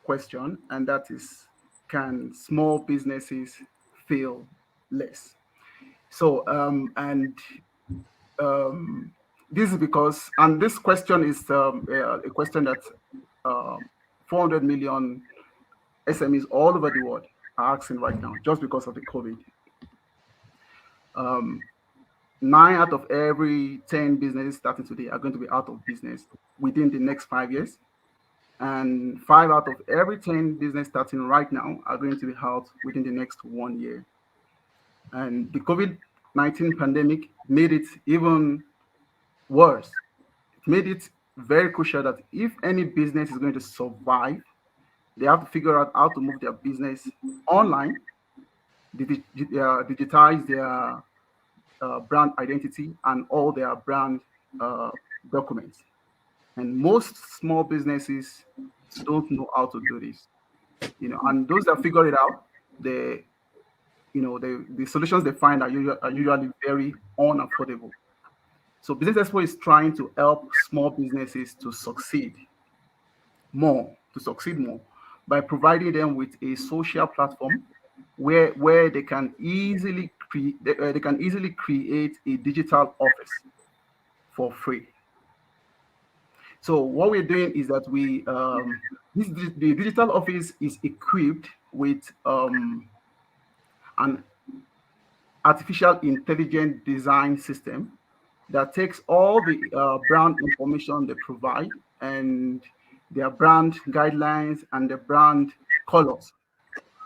Speaker 11: question, and that is, can small businesses fail less? So this is because, and this question is a question that 400 million SMEs all over the world are asking right now, just because of the COVID. 9 out of every 10 businesses starting today are going to be out of business within the next 5 years. And 5 out of every 10 business starting right now are going to be out within the next 1 year. And the COVID-19 pandemic made it even worse. It made it very crucial that if any business is going to survive, they have to figure out how to move their business online, digitize their brand identity and all their brand documents. And most small businesses don't know how to do this, and those that figure it out, the solutions they find are usually very unaffordable. So Business Expo is trying to help small businesses to succeed more by providing them with a social platform where they can easily create a digital office for free. So what we're doing is that the digital office is equipped with an artificial intelligence design system that takes all the brand information they provide and their brand guidelines and the brand colors,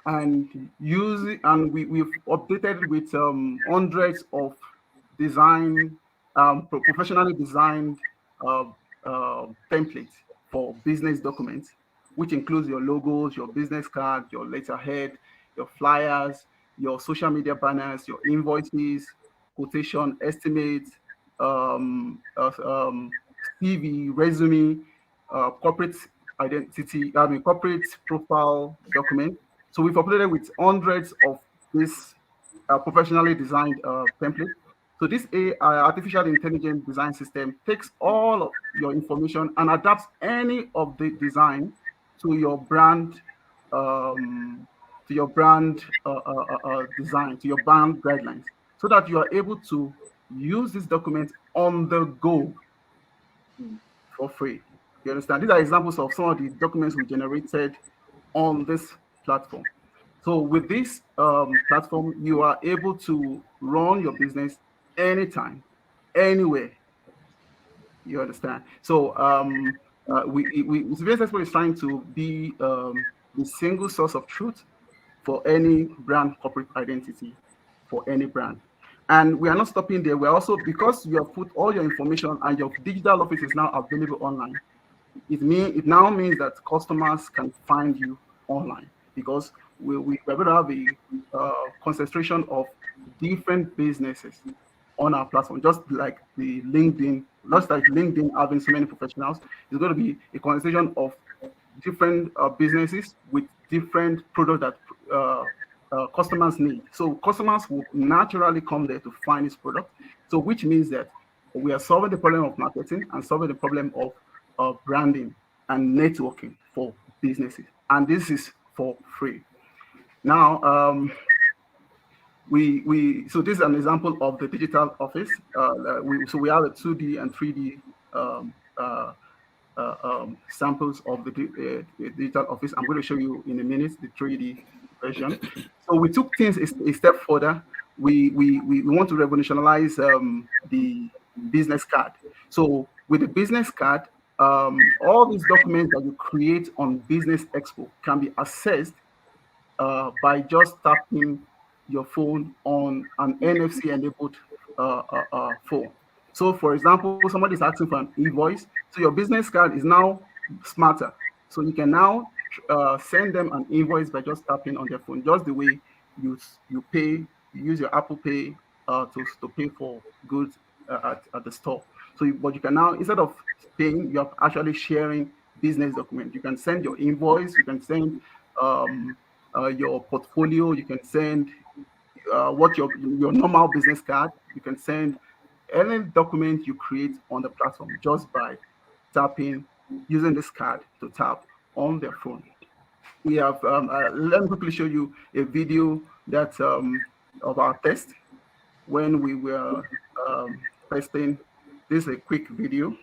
Speaker 11: and we've updated with hundreds of professionally designed templates for business documents, which includes your logos, your business card, your letterhead, your flyers, your social media banners, your invoices, quotation estimates, CV, resume, corporate identity, corporate profile document. So we've uploaded with hundreds of these professionally designed templates. So this artificial intelligence design system takes all of your information and adapts any of the design to your brand, design, to your brand guidelines, so that you are able to use this document on the go for free. You understand? These are examples of some of the documents we generated on this platform. So with this platform, you are able to run your business anytime, anywhere. You understand? So Business Expo is trying to be the single source of truth for any brand corporate identity, for any brand. And we are not stopping there. We're also, because you have put all your information and your digital office is now available online, it now means that customers can find you online, because we're going to have a concentration of different businesses on our platform, just like LinkedIn having so many professionals. It's going to be a concentration of different businesses with different products that customers need. So customers will naturally come there to find this product. So which means that we are solving the problem of marketing and solving the problem of branding and networking for businesses. And this is for free. Now, so this is an example of the digital office. So we have a 2D and 3D samples of the digital office. I'm going to show you in a minute the 3D version. So we took things a step further. We want to revolutionize the business card. So with the business card, all these documents that you create on Business Expo can be accessed by just tapping your phone on an NFC-enabled phone. So, for example, somebody is asking for an invoice, so your business card is now smarter. So you can now send them an invoice by just tapping on their phone, just the way you pay, you use your Apple Pay to pay for goods at the store. So, but you can now, instead of paying, you're actually sharing business documents. You can send your invoice, you can send your portfolio, you can send what your normal business card, you can send any document you create on the platform just by tapping, using this card to tap on their phone. We have, let me quickly show you a video that of our test when we were testing. This is a quick video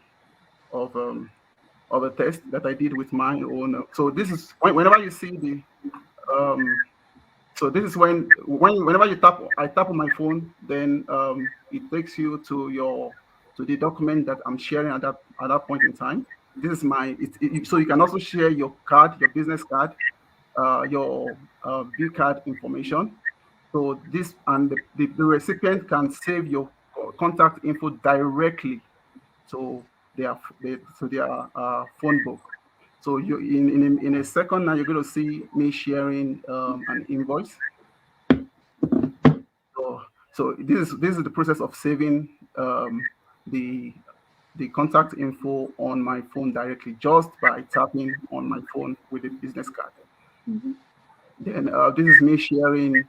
Speaker 11: of a test that I did with my own. So this is whenever you see the so this is whenever you tap, I tap on my phone, then it takes you to the document that I'm sharing at that point in time. This is my, so you can also share your card, your business card, your view card information. So this, and the recipient can save your contact info directly to their phone book. So you in a second now, you're going to see me sharing an invoice. So this is the process of saving the contact info on my phone directly just by tapping on my phone with the business card. Mm-hmm. Then this is me sharing.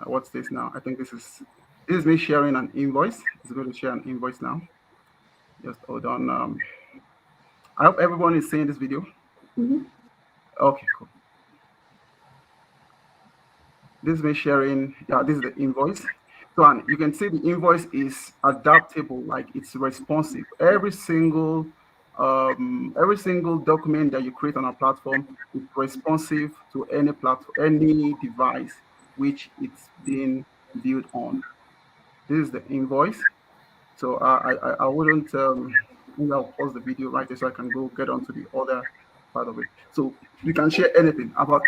Speaker 11: What's this now? I think this is me sharing an invoice. It's going to share an invoice now. Just hold on. I hope everyone is seeing this video. Mm-hmm. Okay, cool. This is me sharing. This is the invoice. So, and you can see the invoice is adaptable, like it's responsive. Every single document that you create on our platform is responsive to any platform, any device which it's being viewed on. This is the invoice. So I wouldn't. Maybe I'll pause the video right there so I can go get onto the other part of it. So you can share anything about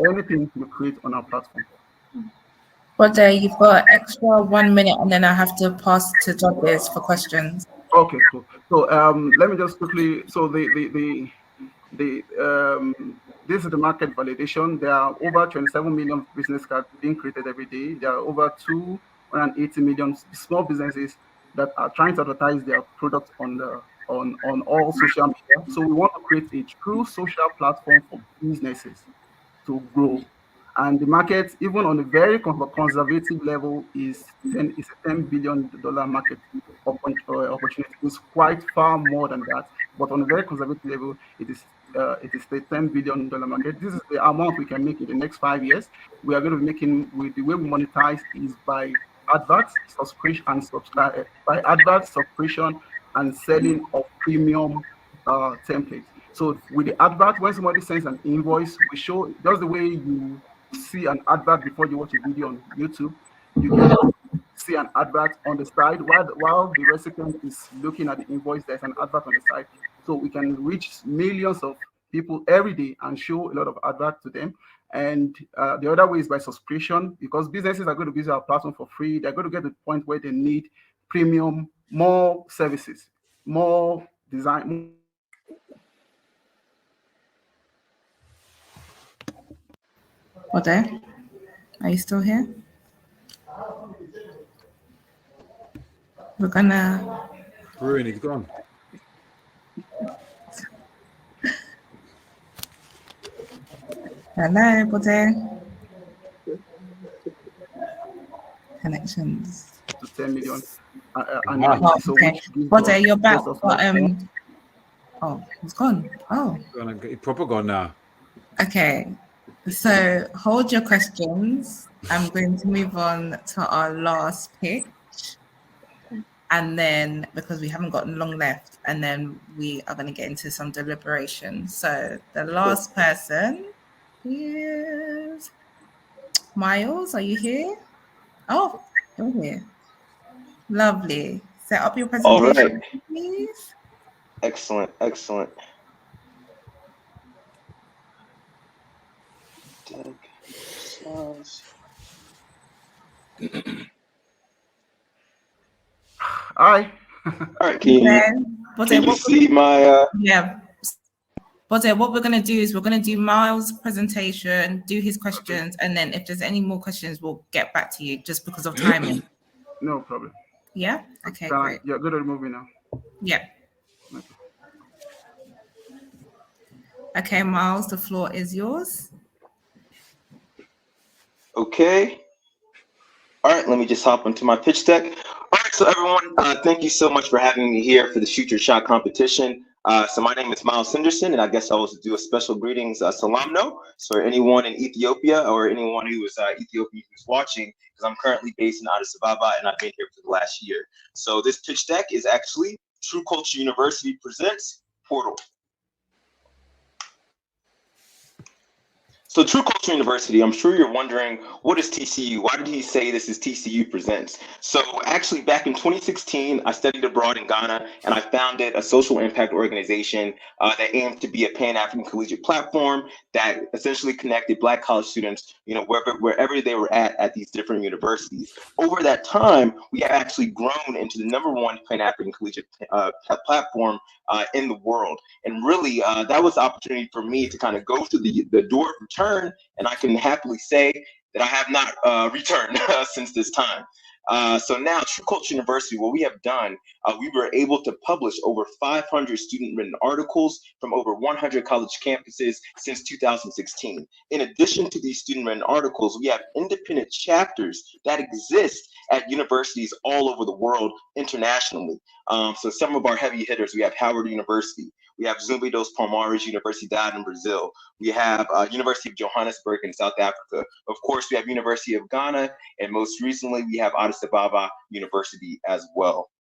Speaker 11: anything you create on our platform.
Speaker 4: But you've got extra 1 minute, and then I have to pass to Douglas for questions.
Speaker 11: Okay, cool. So let me just quickly. So this is the market validation. There are over 27 million business cards being created every day. There are over 280 million small businesses that are trying to advertise their products on all social media. So we want to create a true social platform for businesses to grow. And the market, even on a very conservative level, is a $10 billion market opportunity. It's quite far more than that, but on a very conservative level, it is the $10 billion market. This is the amount we can make in the next 5 years. We are going to be making, with the way we monetize is by adverts, subscription, and subscription and selling of premium templates. So with the advert, when somebody sends an invoice, we show just the way you see an advert before you watch a video on YouTube. You can see an advert on the side while the recipient is looking at the invoice. There's an advert on the side, so we can reach millions of people every day and show a lot of adverts to them. And the other way is by subscription, because businesses are going to use our platform for free. They're going to get to the point where they need premium, more services, more design.
Speaker 4: Ode, are you still here? We're gonna.
Speaker 2: Ruin, he's gone.
Speaker 4: Hello, Bode. Connections.
Speaker 11: To 10 million.
Speaker 4: Okay. Bode, you're back. But, oh, he's gone. Oh.
Speaker 2: He's proper gone now.
Speaker 4: Okay. So hold your questions. I'm going to move on to our last pitch. And then, because we haven't got long left, and then we are going to get into some deliberation. So the last person is Miles. Are you here? Oh, you're here. Lovely. Set up your
Speaker 3: All
Speaker 4: presentation,
Speaker 3: right.
Speaker 4: please.
Speaker 3: Excellent, excellent.
Speaker 11: Hi.
Speaker 3: All right, can you see my
Speaker 4: yeah. Bode, what we're going to do is we're going to do Miles' presentation, do his questions, and then if there's any more questions, we'll get back to you just because of timing.
Speaker 11: No problem.
Speaker 4: Yeah? Okay, great.
Speaker 11: You're good at moving now?
Speaker 4: Yeah.
Speaker 11: Okay.
Speaker 4: Okay, Miles, the floor is yours.
Speaker 3: Okay. All right, let me just hop into my pitch deck. All right, so everyone, thank you so much for having me here for the Shoot Your Shot competition. So my name is Miles Henderson, and I guess I'll also do a special greetings, salamno, for anyone in Ethiopia or anyone who is Ethiopian who's watching, because I'm currently based in Addis Ababa, and I've been here for the last year. So this pitch deck is actually True Culture University presents Portal. So True Culture University, I'm sure you're wondering, what is TCU? Why did he say this is TCU Presents? So actually back in 2016, I studied abroad in Ghana, and I founded a social impact organization that aimed to be a Pan-African collegiate platform that essentially connected Black college students, wherever they were at these different universities. Over that time, we have actually grown into the #1 Pan-African collegiate platform in the world. And really, that was the opportunity for me to kind of go through the door of return, and I can happily say that I have not returned since this time. So now, True Culture University, what we have done, we were able to publish over 500 student-written articles from over 100 college campuses since 2016. In addition to these student-written articles, we have independent chapters that exist at universities all over the world internationally. So some of our heavy hitters, we have Howard University, we have Zumbi dos Palmares Universidade in Brazil, we have University of Johannesburg in South Africa, of course we have University of Ghana, and most recently we have Addis Ababa University as well.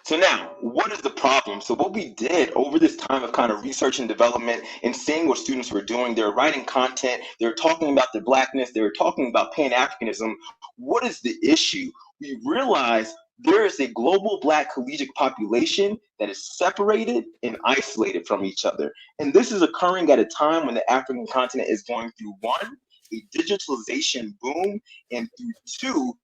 Speaker 3: So now, what is the problem? So what we did over this time of kind of research and development and seeing what students were doing, they're writing content, they're talking about their Blackness, they're talking about Pan-Africanism. What is the issue? We realized there is a global Black collegiate population that is separated and isolated from each other. And this is occurring at a time when the African continent is going through, 1, a digitalization boom, and through 2,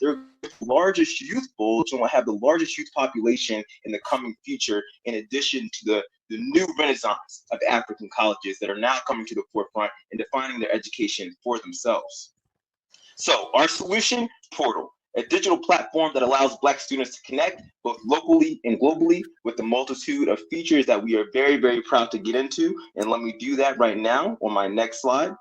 Speaker 3: their largest youth bulge and will have the largest youth population in the coming future, in addition to the new renaissance of African colleges that are now coming to the forefront and defining their education for themselves. So our solution, Portal, a digital platform that allows Black students to connect both locally and globally with a multitude of features that we are very, very proud to get into. And let me do that right now on my next slide.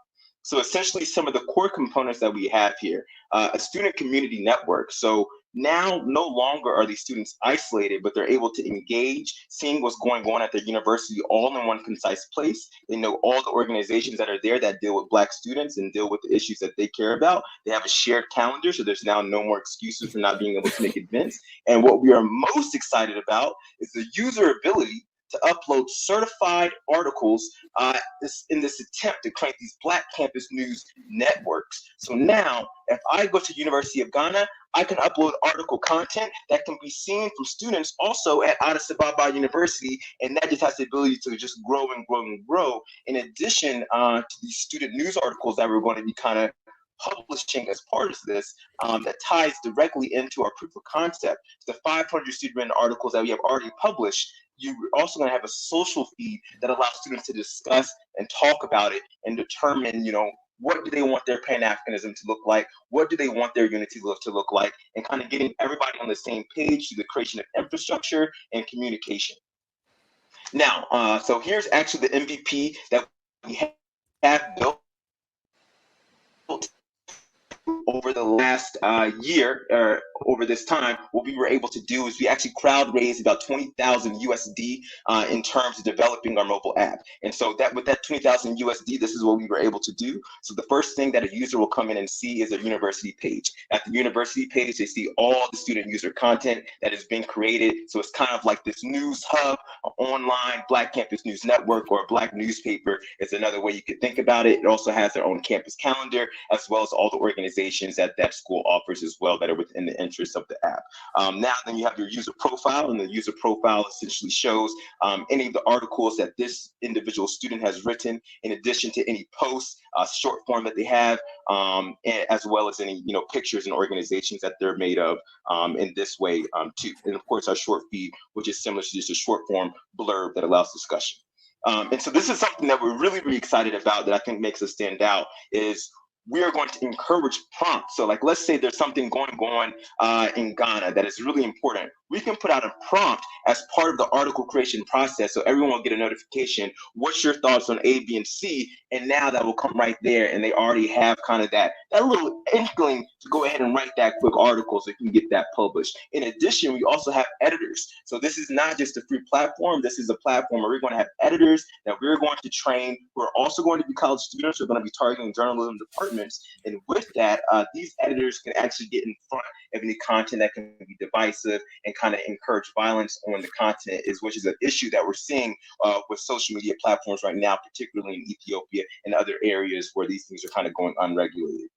Speaker 3: So essentially some of the core components that we have here, a student community network. So now no longer are these students isolated, but they're able to engage, seeing what's going on at their university all in one concise place. They know all the organizations that are there that deal with Black students and deal with the issues that they care about. They have a shared calendar, so there's now no more excuses for not being able to make events. And what we are most excited about is the user ability to upload certified articles in this attempt to create these Black campus news networks. So now, if I go to University of Ghana, I can upload article content that can be seen from students also at Addis Ababa University, and that just has the ability to just grow and grow and grow. In addition to these student news articles that we're going to be kind of publishing as part of this, that ties directly into our proof of concept. The 500 student-written articles that we have already published, you're also going to have a social feed that allows students to discuss and talk about it and determine, what do they want their Pan-Africanism to look like? What do they want their unity to look like? And kind of getting everybody on the same page through the creation of infrastructure and communication. Now, so here's actually the MVP that we have built over the last year, or over this time. What we were able to do is we actually crowd raised about 20,000 USD in terms of developing our mobile app. And so that with that 20,000 USD, this is what we were able to do. So the first thing that a user will come in and see is a university page. At the university page, they see all the student user content that has been created. So it's kind of like this news hub, an online Black campus news network, or a Black newspaper is another way you could think about it. It also has their own campus calendar, as well as all the organizations accommodations that school offers as well that are within the interest of the app. Now then you have your user profile, and the user profile essentially shows any of the articles that this individual student has written, in addition to any posts, short form that they have, as well as any pictures and organizations that they're made of in this way too. And of course our short feed, which is similar to just a short form blurb that allows discussion. And so this is something that we're really, really excited about that I think makes us stand out, is we are going to encourage prompts. So like, let's say there's something going on in Ghana that is really important. We can put out a prompt as part of the article creation process, so everyone will get a notification. What's your thoughts on A, B, and C? And now that will come right there, and they already have kind of that little inkling to go ahead and write that quick article so you can get that published. In addition, we also have editors. So this is not just a free platform. This is a platform where we're going to have editors that we're going to train, who are also going to be college students. We're going to be targeting journalism departments. And with that, these editors can actually get in front of any content that can be divisive and kind of encourage violence on the content, which is an issue that we're seeing with social media platforms right now, particularly in Ethiopia and other areas where these things are kind of going unregulated.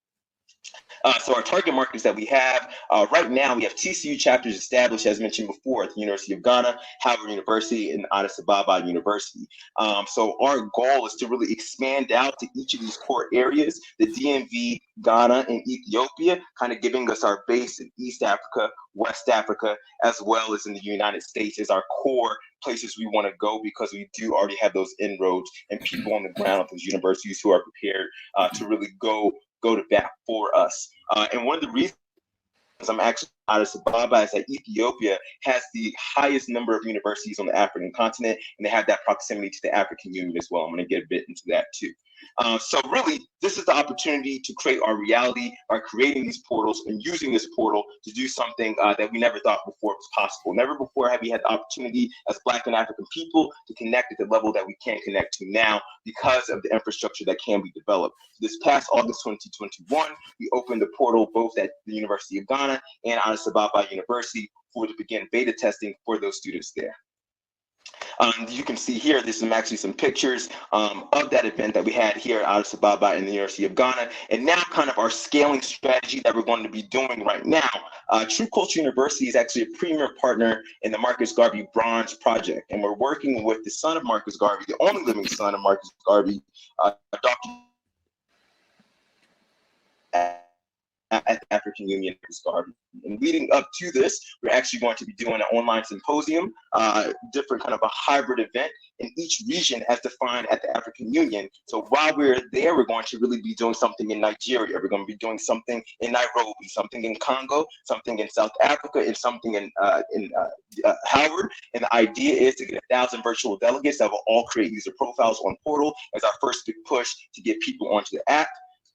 Speaker 3: So our target markets that we have right now, we have TCU chapters established, as mentioned before, at the University of Ghana, Howard University, and Addis Ababa University. So our goal is to really expand out to each of these core areas, the DMV, Ghana, and Ethiopia, kind of giving us our base in East Africa, West Africa, as well as in the United States as our core places we want to go, because we do already have those inroads and people on the ground at those universities who are prepared to really go to bat for us. And one of the reasons I'm actually Addis Ababa is that Ethiopia has the highest number of universities on the African continent, and they have that proximity to the African Union as well. I'm going to get a bit into that too. So really, this is the opportunity to create our reality by creating these portals and using this portal to do something that we never thought before was possible. Never before have we had the opportunity as Black and African people to connect at the level that we can connect to now because of the infrastructure that can be developed. This past August 2021, we opened the portal both at the University of Ghana and Addis Ababa University to begin beta testing for those students there. You can see here, this is actually some pictures of that event that we had here at Addis Ababa in the University of Ghana. And now kind of our scaling strategy that we're going to be doing right now. True Culture University is actually a premier partner in the Marcus Garvey Bronze Project. And we're working with the son of Marcus Garvey, the only living son of Marcus Garvey, Dr. at the African Union Garvey. And leading up to this, we're actually going to be doing an online symposium, different kind of a hybrid event in each region as defined at the African Union. So while we're there, we're going to really be doing something in Nigeria. We're going to be doing something in Nairobi, something in Congo, something in South Africa, and something in Howard. And the idea is to get 1,000 virtual delegates that will all create user profiles on Portal as our first big push to get people onto the app.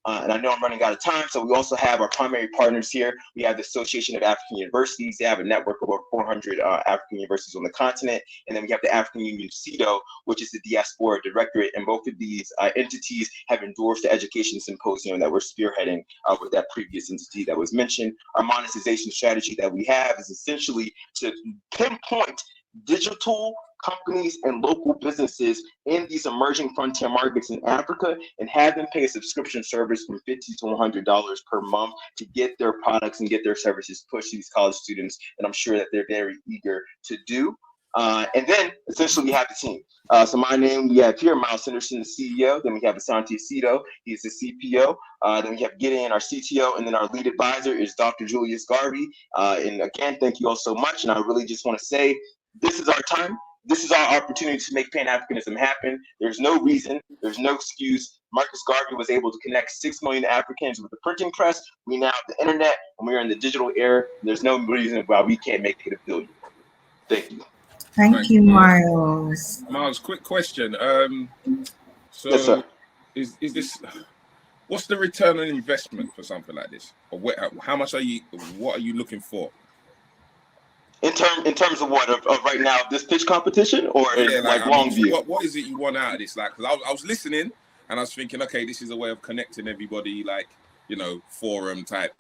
Speaker 3: And I know I'm running out of time, so we also have our primary partners here. We have the Association of African Universities. They have a network of over 400 African universities on the continent. And then we have the African Union CEDO, which is the Diaspora Directorate. And both of these entities have endorsed the education symposium that we're spearheading with that previous entity that was mentioned. Our monetization strategy that we have is essentially to pinpoint digital companies and local businesses in these emerging frontier markets in Africa and have them pay a subscription service from $50 to $100 per month to get their products and get their services pushed to these college students. And I'm sure that they're very eager to do. And then essentially we have the team. So my name, we have here Miles Henderson, the CEO. Then we have Asante Sito, he's the CPO. Then we have Gideon, our CTO. And then our lead advisor is Dr. Julius Garvey. And again, thank you all so much. And I really just want to say, this is our time. This is our opportunity to make Pan-Africanism happen. There's no reason, there's no excuse. Marcus Garvey was able to connect 6 million Africans with the printing press. We now have the internet, and we're in the digital era. There's no reason why we can't make it a billion. Thank you.
Speaker 4: Thank you, Miles.
Speaker 7: Miles, quick question. So
Speaker 3: yes, sir.
Speaker 7: Is this, what's the return on investment for something like this? Or how much what are you looking for?
Speaker 3: In terms of what, of right now, this pitch competition, or like long view?
Speaker 7: What is it you want out of this? Like, because I was listening and I was thinking, okay, this is a way of connecting everybody, like, you know, forum type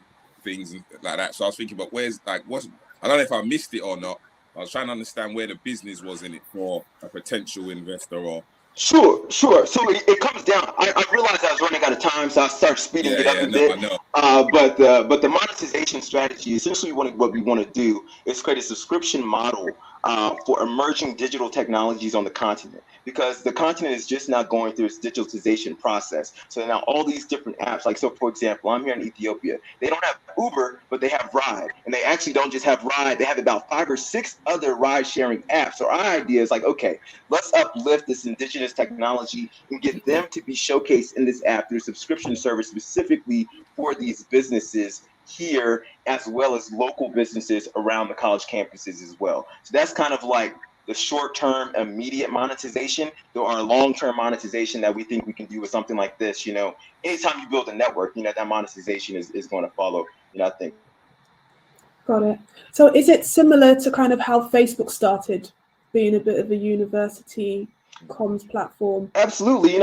Speaker 7: things and like that. So I was thinking, but where's, like, I don't know if I missed it or not. I was trying to understand where the business was in it for a potential investor or
Speaker 3: Sure. So it comes down. I realized I was running out of time, so I started speeding it up a bit.
Speaker 7: I know.
Speaker 3: But the monetization strategy, essentially what we want to do is create a subscription model for emerging digital technologies on the continent, because the continent is just now going through its digitalization process. So now all these different apps, like, so for example, I'm here in Ethiopia. They don't have Uber, but they have Ride. And they actually don't just have Ride, they have about 5 or 6 other ride sharing apps. So our idea is like, okay, let's uplift this indigenous technology and get them to be showcased in this app through subscription service specifically for these businesses here, as well as local businesses around the college campuses as well. So that's kind of like the short-term immediate monetization. There are long-term monetization that we think we can do with something like this. Anytime you build a network, that monetization is going to follow, I think.
Speaker 1: Got it. So is it similar to kind of how Facebook started, being a bit of a university comms platform?
Speaker 3: Absolutely.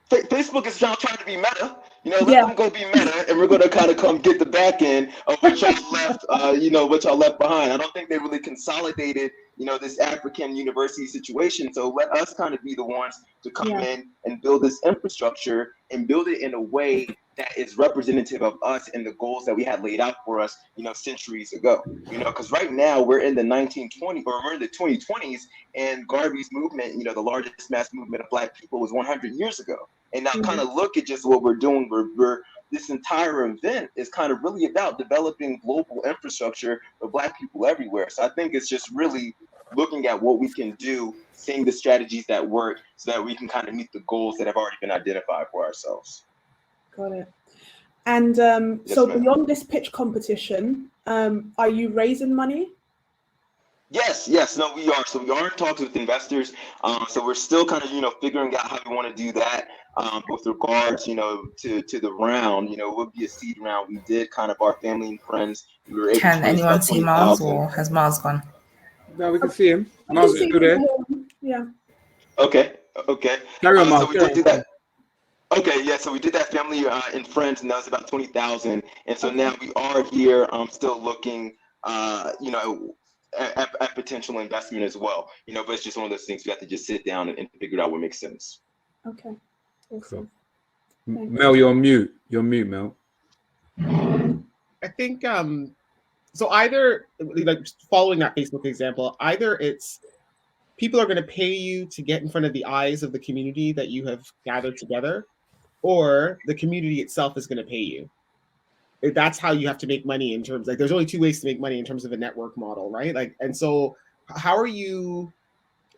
Speaker 3: Facebook is now trying to be Meta. Let them go be Meta, and we're going to kind of come get the back end of what y'all left, what y'all left behind. I don't think they really consolidated, this African university situation. So let us kind of be the ones to come in and build this infrastructure and build it in a way that is representative of us and the goals that we had laid out for us, centuries ago. Because right now we're in the 1920s, or we're in the 2020s, and Garvey's movement, the largest mass movement of Black people, was 100 years ago. And now kind of look at just what we're doing. This entire event is kind of really about developing global infrastructure for Black people everywhere. So I think it's just really looking at what we can do, seeing the strategies that work, so that we can kind of meet the goals that have already been identified for ourselves.
Speaker 1: Got it. And so beyond this pitch competition, are you raising money?
Speaker 3: Yes, no, we are. So we are in talks with investors. So we're still kind of, figuring out how we want to do that. With regards, to the round, it would be a seed round. We did kind of our family and friends. We were able
Speaker 4: Can
Speaker 3: to raise
Speaker 4: anyone
Speaker 3: about
Speaker 4: see Miles,
Speaker 3: 20,000.
Speaker 4: or has Miles gone?
Speaker 2: No, we can see him. Miles is still there.
Speaker 1: Yeah.
Speaker 3: Okay.
Speaker 2: Carry on, Miles.
Speaker 3: So we did do that. Okay, yeah, so we did that family and friends, and that was about 20,000. And so now we are here still looking, at potential investment as well. But it's just one of those things we have to just sit down and figure out what makes sense.
Speaker 1: Okay. Awesome.
Speaker 2: Cool. Mel, you're on mute. You're on mute, Mel.
Speaker 6: I think so either, like, following that Facebook example, either it's people are going to pay you to get in front of the eyes of the community that you have gathered together, or the community itself is going to pay you. That's how you have to make money in terms, like, there's only 2 ways to make money in terms of a network model, right? Like, and so how are you,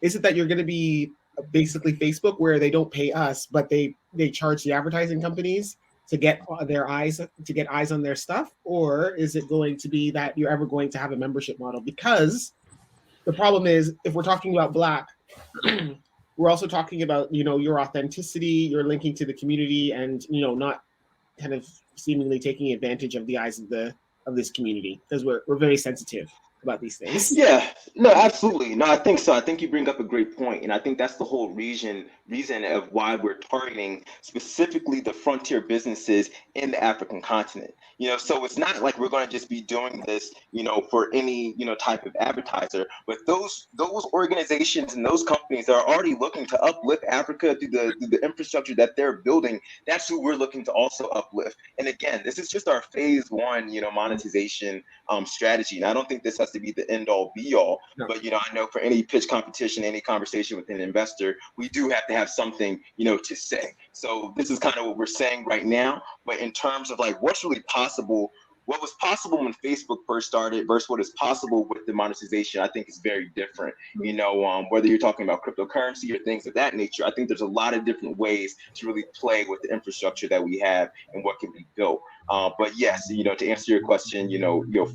Speaker 6: is it that you're going to be basically Facebook, where they don't pay us, but they charge the advertising companies to get eyes on their stuff? Or is it going to be that you're ever going to have a membership model? Because the problem is, if we're talking about Black, we're also talking about, your authenticity, you're linking to the community, and, not kind of seemingly taking advantage of the eyes of this community, because we're very sensitive about these things.
Speaker 3: Yeah, no, absolutely. No, I think so. I think you bring up a great point, and I think that's the whole reason of why we're targeting specifically the frontier businesses in the African continent. So it's not like we're going to just be doing this, for any, type of advertiser, but those organizations and those companies that are already looking to uplift Africa through the infrastructure that they're building, that's who we're looking to also uplift. And again, this is just our phase 1, monetization strategy. And I don't think this has to be the end all be all, but I know for any pitch competition, any conversation with an investor, we do have to have something, to say. So this is kind of what we're saying right now. But in terms of like what's really possible, what was possible when Facebook first started versus what is possible with the monetization, I think is very different. Whether you're talking about cryptocurrency or things of that nature, I think there's a lot of different ways to really play with the infrastructure that we have and what can be built. But yes, to answer your question,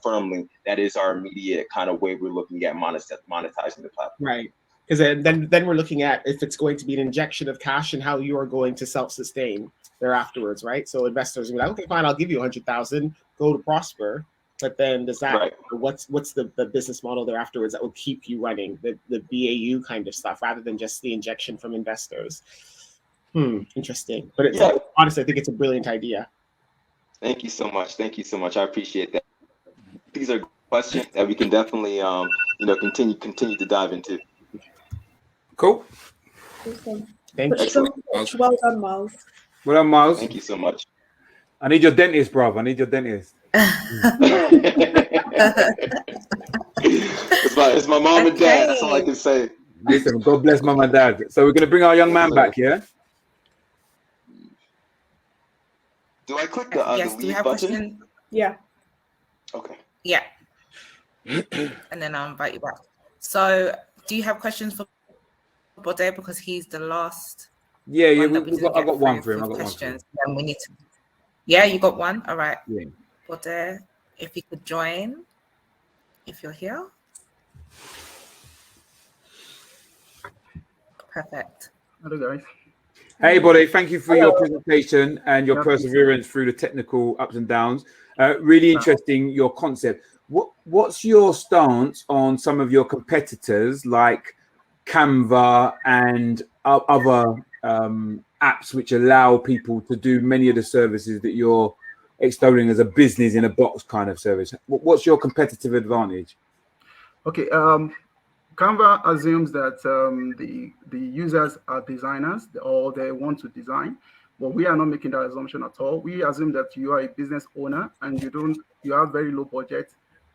Speaker 3: firmly, that is our immediate kind of way we're looking at monetizing the platform.
Speaker 6: Right. Because then we're looking at if it's going to be an injection of cash and how you are going to self-sustain there afterwards, right? So investors will be like, okay, fine, I'll give you 100,000, go to Prosper. But then does that, right, what's the business model there afterwards that will keep you running, the BAU kind of stuff, rather than just the injection from investors? Interesting. But it's honestly, I think it's a brilliant idea.
Speaker 3: Thank you so much. I appreciate that. These are questions that we can definitely, continue to dive into.
Speaker 2: Cool.
Speaker 1: Awesome.
Speaker 8: Thank you.
Speaker 1: So well done, Miles.
Speaker 2: Well done, Miles.
Speaker 3: Thank you so much.
Speaker 2: I need your dentist, bruv. I need your dentist.
Speaker 3: It's my mom and dad. That's all I can say.
Speaker 2: Listen, God bless mom and dad. So we're going to bring our young man back, yeah?
Speaker 3: Do I click the
Speaker 10: Yes, do you
Speaker 3: leave
Speaker 10: have
Speaker 3: button?
Speaker 10: question?
Speaker 1: Yeah.
Speaker 3: Okay.
Speaker 10: Yeah. And then I'll invite you back. So do you have questions for Bode, because he's the last?
Speaker 2: Yeah,
Speaker 10: I
Speaker 2: I've got one for him.
Speaker 10: Questions. Then we need to. Yeah, you got one. All right.
Speaker 2: Yeah.
Speaker 10: Bode, if you could join, if you're here. Perfect.
Speaker 11: Hello, guys.
Speaker 2: Hey, Bode, thank you for your presentation and your perseverance through the technical ups and downs. Really interesting, your concept. What's your stance on some of your competitors like Canva and other apps which allow people to do many of the services that you're extolling as a business in a box kind of service? What's your competitive advantage?
Speaker 11: Okay, Canva assumes that the users are designers or they want to design, but we are not making that assumption at all. We assume that you are a business owner and you have very low budget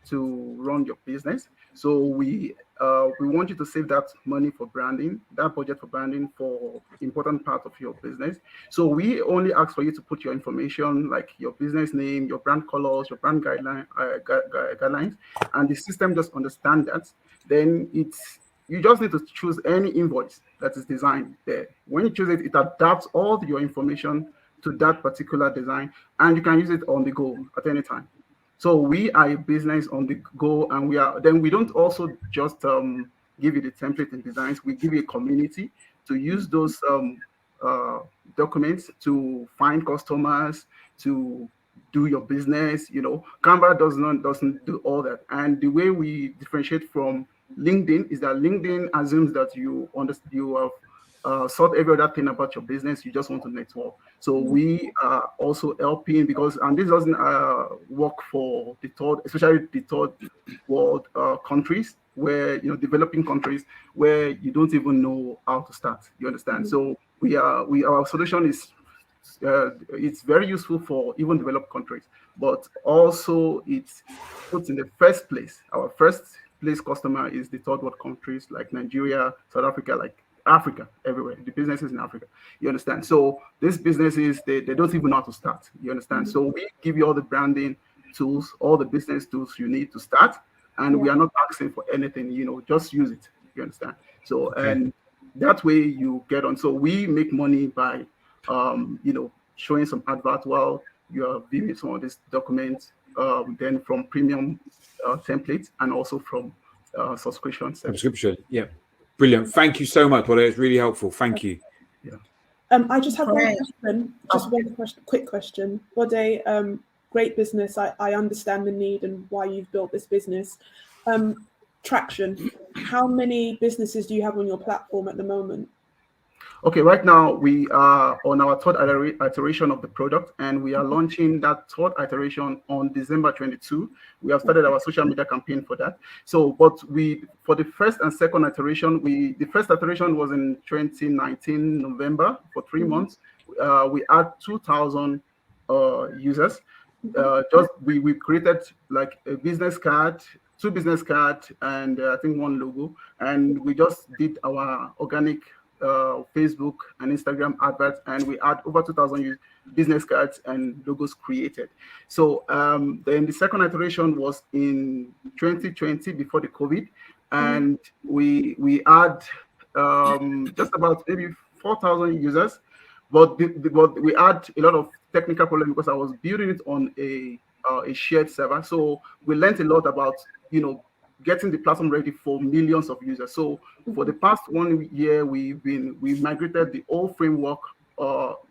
Speaker 11: to run your business. So we want you to save that money for branding, that budget for branding for important part of your business. So we only ask for you to put your information like your business name, your brand colors, your brand guidelines, and the system just understands that. Then you just need to choose any invoice that is designed there. When you choose it, it adapts all your information to that particular design, and you can use it on the go at any time. So we are a business on the go, and we don't also just give you the template and designs. We give you a community to use those documents to find customers, to do your business. Canva doesn't do all that. And the way we differentiate from LinkedIn is that LinkedIn assumes that you have sort every other thing about your business. You just want to network. So we are also helping and this doesn't work for especially the third world countries, where developing countries where you don't even know how to start. You understand? So our solution is it's very useful for even developed countries, but also it's put in the first place. Our first place customer is the third world countries like Nigeria, South Africa, like Africa, everywhere. The businesses in Africa, you understand? So these businesses, they don't even know how to start, you understand? So we give you all the branding tools, all the business tools you need to start, and we are not asking for anything, just use it, you understand? So, and that way you get on. So we make money by, showing some advert while you are viewing some of these documents, then from premium templates and also from subscription.
Speaker 2: Yeah. Brilliant. Thank you so much, Bode. It's really helpful. Thank you.
Speaker 11: Yeah.
Speaker 1: I just have one question. Just one quick question. Bode, great business. I understand the need and why you've built this business. Traction. How many businesses do you have on your platform at the moment?
Speaker 11: Okay, right now we are on our third iteration of the product, and we are launching that third iteration on December 22. We have started our social media campaign for that. So, but for the first and second iteration, the first iteration was in 2019 November for 3 months. We had 2,000 users. We created like a business card, 2 business cards, and I think 1 logo, and we just did our organic Facebook and Instagram adverts, and we had over 2,000 business cards and logos created. So then the second iteration was in 2020 before the COVID, and we had just about maybe 4,000 users, but we had a lot of technical problems because I was building it on a shared server. So we learned a lot about getting the platform ready for millions of users. So for the past 1 year, we migrated the whole framework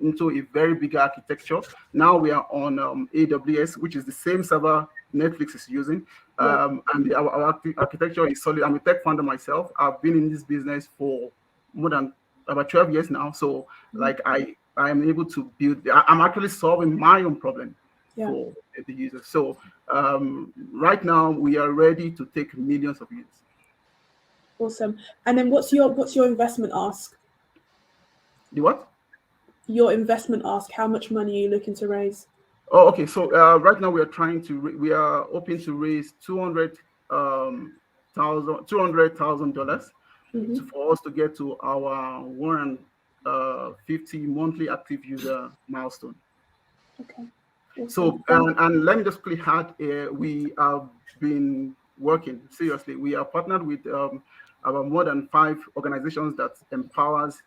Speaker 11: into a very big architecture. Now we are on AWS, which is the same server Netflix is using. And our architecture is solid. I'm a tech founder myself. I've been in this business for more than about 12 years now. So like I am able to build, I'm actually solving my own problem for the user. So right now we are ready to take millions of users.
Speaker 1: Awesome. And then what's your investment ask?
Speaker 11: The what?
Speaker 1: Your investment ask, how much money are you looking to raise?
Speaker 11: Oh, okay. So right now we are trying to we are hoping to raise $200,000 for us to get to our 150 monthly active user milestone.
Speaker 1: Okay. Awesome.
Speaker 11: So and let me just quickly add, we have been working seriously. We are partnered with about more than 5 organizations that empowers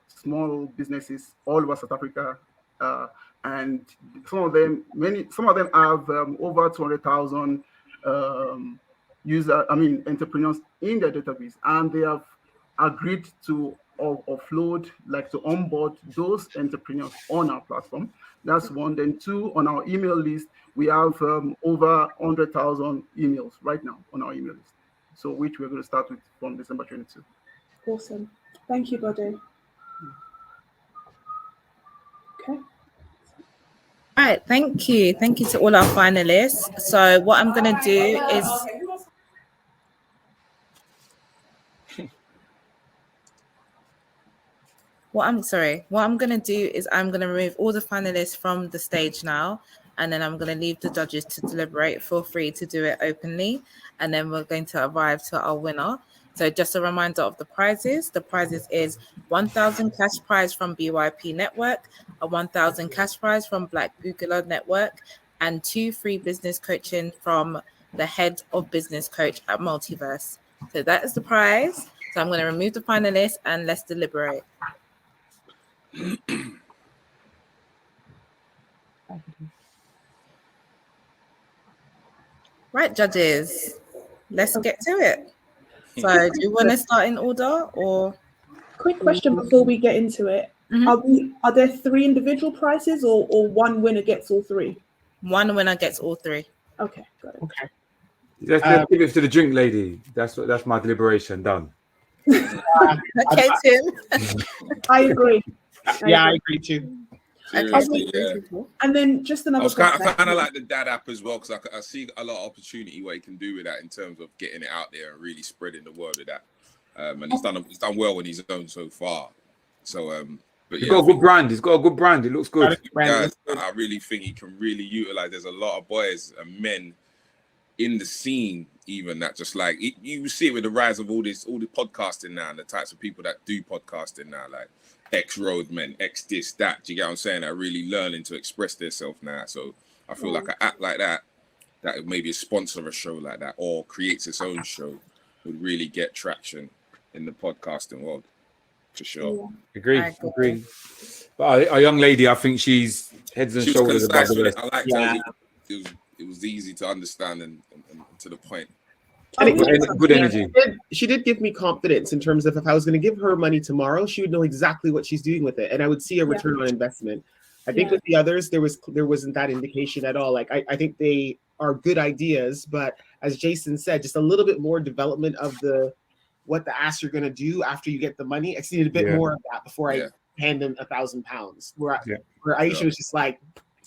Speaker 11: small businesses all over South Africa, and some of them have over 200,000 entrepreneurs in their database, and they have agreed to offload, like to onboard those entrepreneurs on our platform. That's one. Then 2, on our email list, we have over 100,000 emails right now on our email list. So which we're going to start with from December 22.
Speaker 1: Awesome. Thank you, Bode. Okay.
Speaker 10: All right, thank you. Thank you to all our finalists. So what I'm going to do is... What I'm going to do is I'm going to remove all the finalists from the stage now, and then I'm going to leave the judges to deliberate. Feel free to do it openly, and then we're going to arrive to our winner. So just a reminder of the prizes. The prizes is 1,000 cash prize from BYP Network, a 1,000 cash prize from Black Googler Network, and 2 free business coaching from the head of business coach at Multiverse. So that is the prize. So I'm going to remove the finalists and let's deliberate. Right, judges, let's get to it. So do you want to start in order, or?
Speaker 1: Quick question before we get into it. Are there 3 individual prizes, or one winner gets all 3?
Speaker 10: One winner gets all 3.
Speaker 1: Okay, got it.
Speaker 6: Okay.
Speaker 2: Let's give it to the drink lady. That's my deliberation done.
Speaker 10: Okay, Tim.
Speaker 1: I agree.
Speaker 6: I agree too.
Speaker 7: Seriously, yeah.
Speaker 1: And then just another.
Speaker 7: I was kind of like the dad app as well, because I see a lot of opportunity what he can do with that in terms of getting it out there and really spreading the word of that. And he's done well on his own so far. So, but
Speaker 2: he's got a good brand. He's got a good brand. It looks good.
Speaker 7: Guys, I really think he can really utilize. There's a lot of boys and men in the scene, even that just like you see it with the rise of all the podcasting now, and the types of people that do podcasting now, like ex-roadmen, ex-this, that. Do you get what I'm saying? Are really learning to express themselves now. So I feel like an app like that maybe sponsor a show like that or creates its own show would really get traction in the podcasting world, for sure.
Speaker 2: Agree. But our young lady, I think she's heads and shoulders above the rest.
Speaker 7: I liked how it was easy to understand and to the point.
Speaker 2: Good energy.
Speaker 6: She did give me confidence in terms of if I was going to give her money tomorrow, she would know exactly what she's doing with it, and I would see a return on investment. I think with the others, there wasn't that indication at all. Like I think they are good ideas, but as Jason said, just a little bit more development of what the ass you're going to do after you get the money. I just needed a bit more of that before I hand them £1,000. Where Aisha was just like,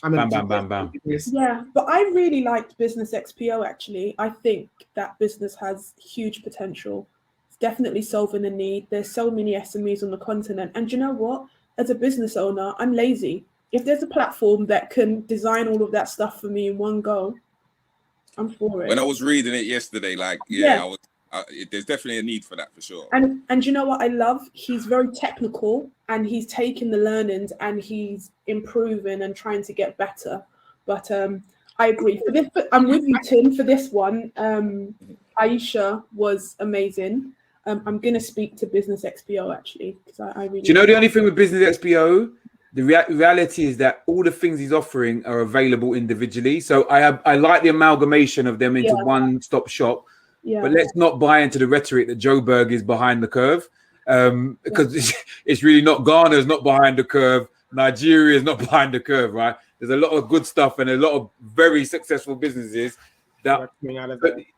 Speaker 6: I'm
Speaker 2: bam.
Speaker 1: Yeah, but I really liked Business XPO actually. I think that business has huge potential. It's definitely solving a need. There's so many SMEs on the continent. And you know what? As a business owner, I'm lazy. If there's a platform that can design all of that stuff for me in one go, I'm for it.
Speaker 7: When I was reading it yesterday, there's definitely a need for that for sure.
Speaker 1: And you know what I love? He's very technical and he's taking the learnings and he's improving and trying to get better. But I agree. For this, I'm with you, Tim, for this one. Aisha was amazing. I'm going to speak to Business XPO actually, because I really...
Speaker 2: Do you know the only thing with Business XPO? The reality is that all the things he's offering are available individually. So I like the amalgamation of them into one-stop shop. Yeah. But let's not buy into the rhetoric that Joburg is behind the curve, because it's really not. Ghana's not behind the curve. Nigeria is not behind the curve, right? There's a lot of good stuff and a lot of very successful businesses. The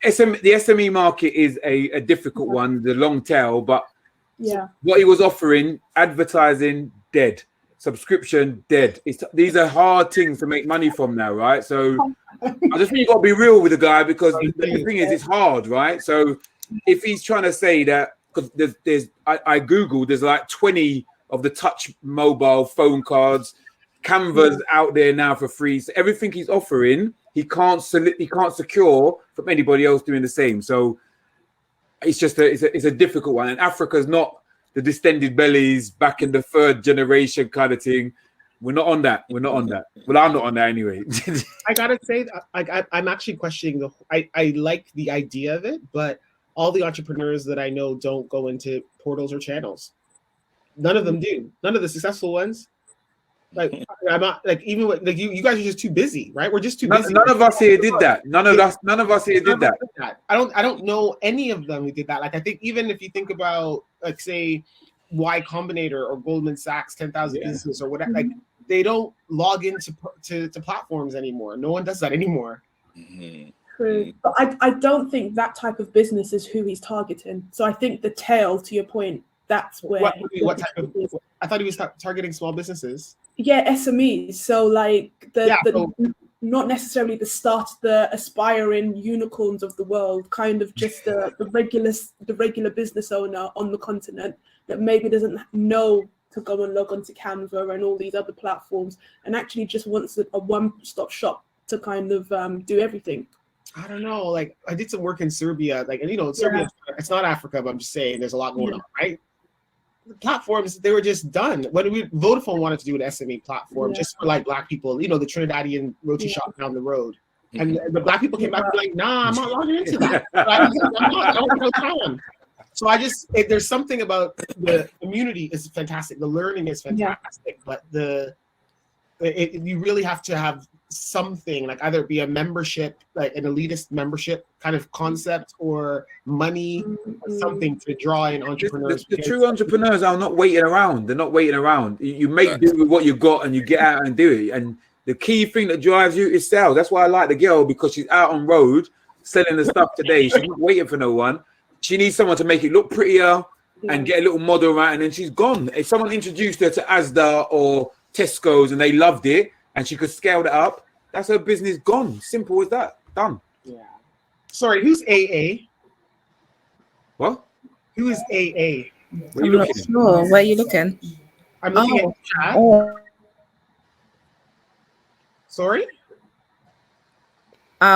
Speaker 2: SME market is a difficult one, the long tail. But what he was offering, advertising, dead. Subscription, dead. These are hard things to make money from now, right? So I just think you got to be real with the guy, because the thing is, it's hard, right? So if he's trying to say that, because I Googled, there's like 20 of the touch mobile phone cards. Canva's out there now for free. So everything he's offering, he can't secure from anybody else doing the same. So it's just it's a difficult one. And Africa's not the distended bellies back in the third generation kind of thing. We're not on that. We're not on that. Well, I'm not on that anyway.
Speaker 6: I gotta say, I'm actually questioning I like the idea of it, but all the entrepreneurs that I know don't go into portals or channels. None of them do. None of the successful ones. Like I'm not like even with, like you guys are just too busy, right? We're just too busy.
Speaker 2: None of us here did that. None of us here did that.
Speaker 6: I don't know any of them who did that. Like I think even if you think about like say Y Combinator or Goldman Sachs 10,000 businesses or whatever, like they don't log into to platforms anymore. No one does that anymore.
Speaker 1: True. But I don't think that type of business is who he's targeting. So I think the tail, to your point, that's where
Speaker 6: what type of I thought he was targeting small businesses.
Speaker 1: Yeah, SMEs. So like not necessarily the aspiring unicorns of the world, kind of just the regular business owner on the continent that maybe doesn't know to go and log onto Canva and all these other platforms, and actually just wants a one-stop shop to kind of do everything.
Speaker 6: I don't know. Like I did some work in Serbia, like, and you know, Serbia, it's not Africa, but I'm just saying there's a lot going on, right? The platforms, they were just done. When Vodafone wanted to do an SME platform just for like Black people, you know, the Trinidadian roti shop down the road. And the Black people came back and were like, nah, I'm not logging into that. I don't have time. So there's something about the community is fantastic. The learning is fantastic, but you really have to have something like either be a membership, like an elitist membership kind of concept, or money, or something to draw in entrepreneurs.
Speaker 2: The true entrepreneurs are not waiting around. They're not waiting around. You make do with what you got and you get out and do it. And the key thing that drives you is sales. That's why I like the girl, because she's out on road selling the stuff today. She's not waiting for no one. She needs someone to make it look prettier and get a little model right, and then she's gone. If someone introduced her to Asda or Tesco's and they loved it and she could scale that up, that's her business gone. Simple as that. Done.
Speaker 6: Yeah. Sorry, who's AA?
Speaker 2: What?
Speaker 6: Who is AA?
Speaker 4: I'm not sure. Where are you looking?
Speaker 6: I'm looking at chat. Sorry?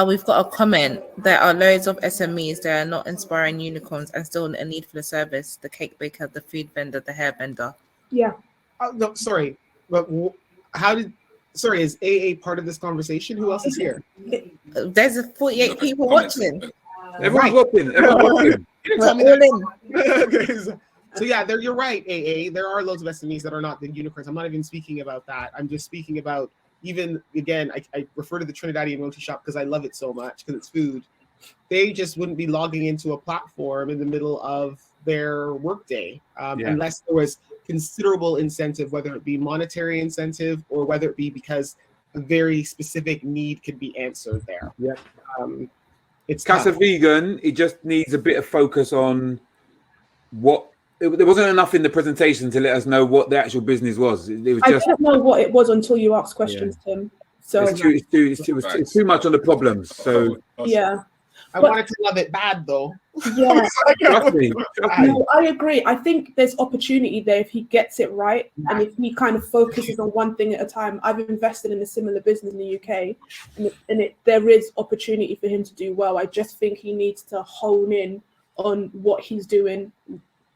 Speaker 4: We've got a comment. There are loads of SMEs that are not inspiring unicorns and still a need for the service. The cake baker, the food vendor, the hair vendor.
Speaker 1: Yeah.
Speaker 6: No, sorry. But sorry, is AA part of this conversation? Who else is here?
Speaker 4: There's 48 people watching.
Speaker 2: Everyone's watching.
Speaker 4: We're all in.
Speaker 6: Okay, so yeah, you're right, AA. There are loads of SMEs that are not the unicorns. I'm not even speaking about that. I'm just speaking about even, again, I refer to the Trinidadian roti shop because I love it so much because it's food. They just wouldn't be logging into a platform in the middle of their workday unless there was considerable incentive, whether it be monetary incentive or whether it be because a very specific need could be answered there.
Speaker 2: Yeah.
Speaker 6: It's
Speaker 2: Casa Vegan, it just needs a bit of focus on what. There wasn't enough in the presentation to let us know what the actual business was. It was just.
Speaker 1: I didn't know what it was until you asked questions, Tim. So
Speaker 2: it's too much on the problems. So
Speaker 1: yeah.
Speaker 6: I wanted to love it bad though.
Speaker 1: Yeah.
Speaker 2: Trust me.
Speaker 1: No, I agree. I think there's opportunity there if he gets it right, and if he kind of focuses on one thing at a time. I've invested in a similar business in the UK, and there is opportunity for him to do well. I just think he needs to hone in on what he's doing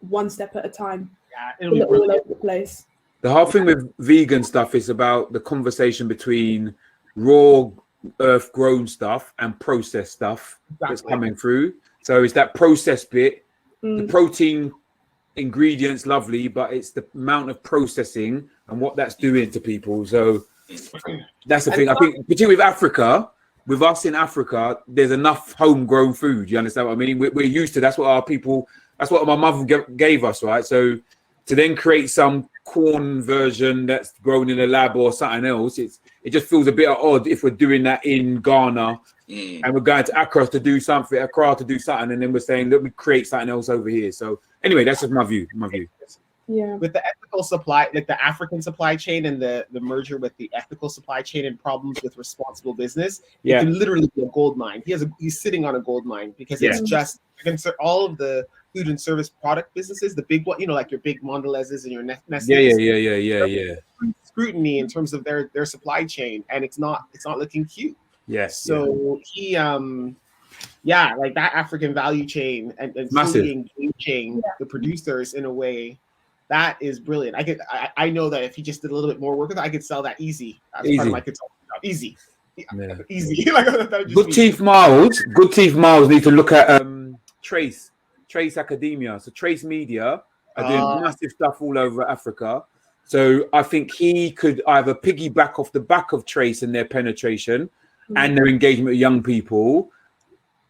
Speaker 1: one step at a time.
Speaker 6: Yeah, it'll be
Speaker 1: all over the place.
Speaker 2: The whole thing with vegan stuff is about the conversation between raw earth grown stuff and processed stuff that's coming through. So it's that processed bit, the protein ingredients, lovely, but it's the amount of processing and what that's doing to people. So that's the thing. I think particularly with Africa, with us in Africa, there's enough homegrown food. You understand what I mean? We're used to, that's what our people, that's what my mother gave us, right? So to then create some corn version that's grown in a lab or something else, it just feels a bit odd if we're doing that in Ghana and we're going to Accra to do something, and then we're saying that we create something else over here. So anyway, that's just my view.
Speaker 1: Yeah.
Speaker 6: With the ethical supply, like the African supply chain and the merger with the ethical supply chain and problems with responsible business, it can literally be a gold mine. He's sitting on a gold mine because it's just all of the food and service product businesses, the big one, like your big Mondelez's and your Nestle's.
Speaker 2: Yeah.
Speaker 6: Scrutiny in terms of their supply chain, and it's not looking cute.
Speaker 2: Yes.
Speaker 6: So he like that African value chain and fully engaging the producers in a way that is brilliant. I know that if he just did a little bit more work with it, I could sell that easy as part of my consulting job. Easy.
Speaker 2: Good Teeth Miles need to look at Trace Academia. So Trace Media are doing massive stuff all over Africa. So I think he could either piggyback off the back of Trace and their penetration and their engagement with young people,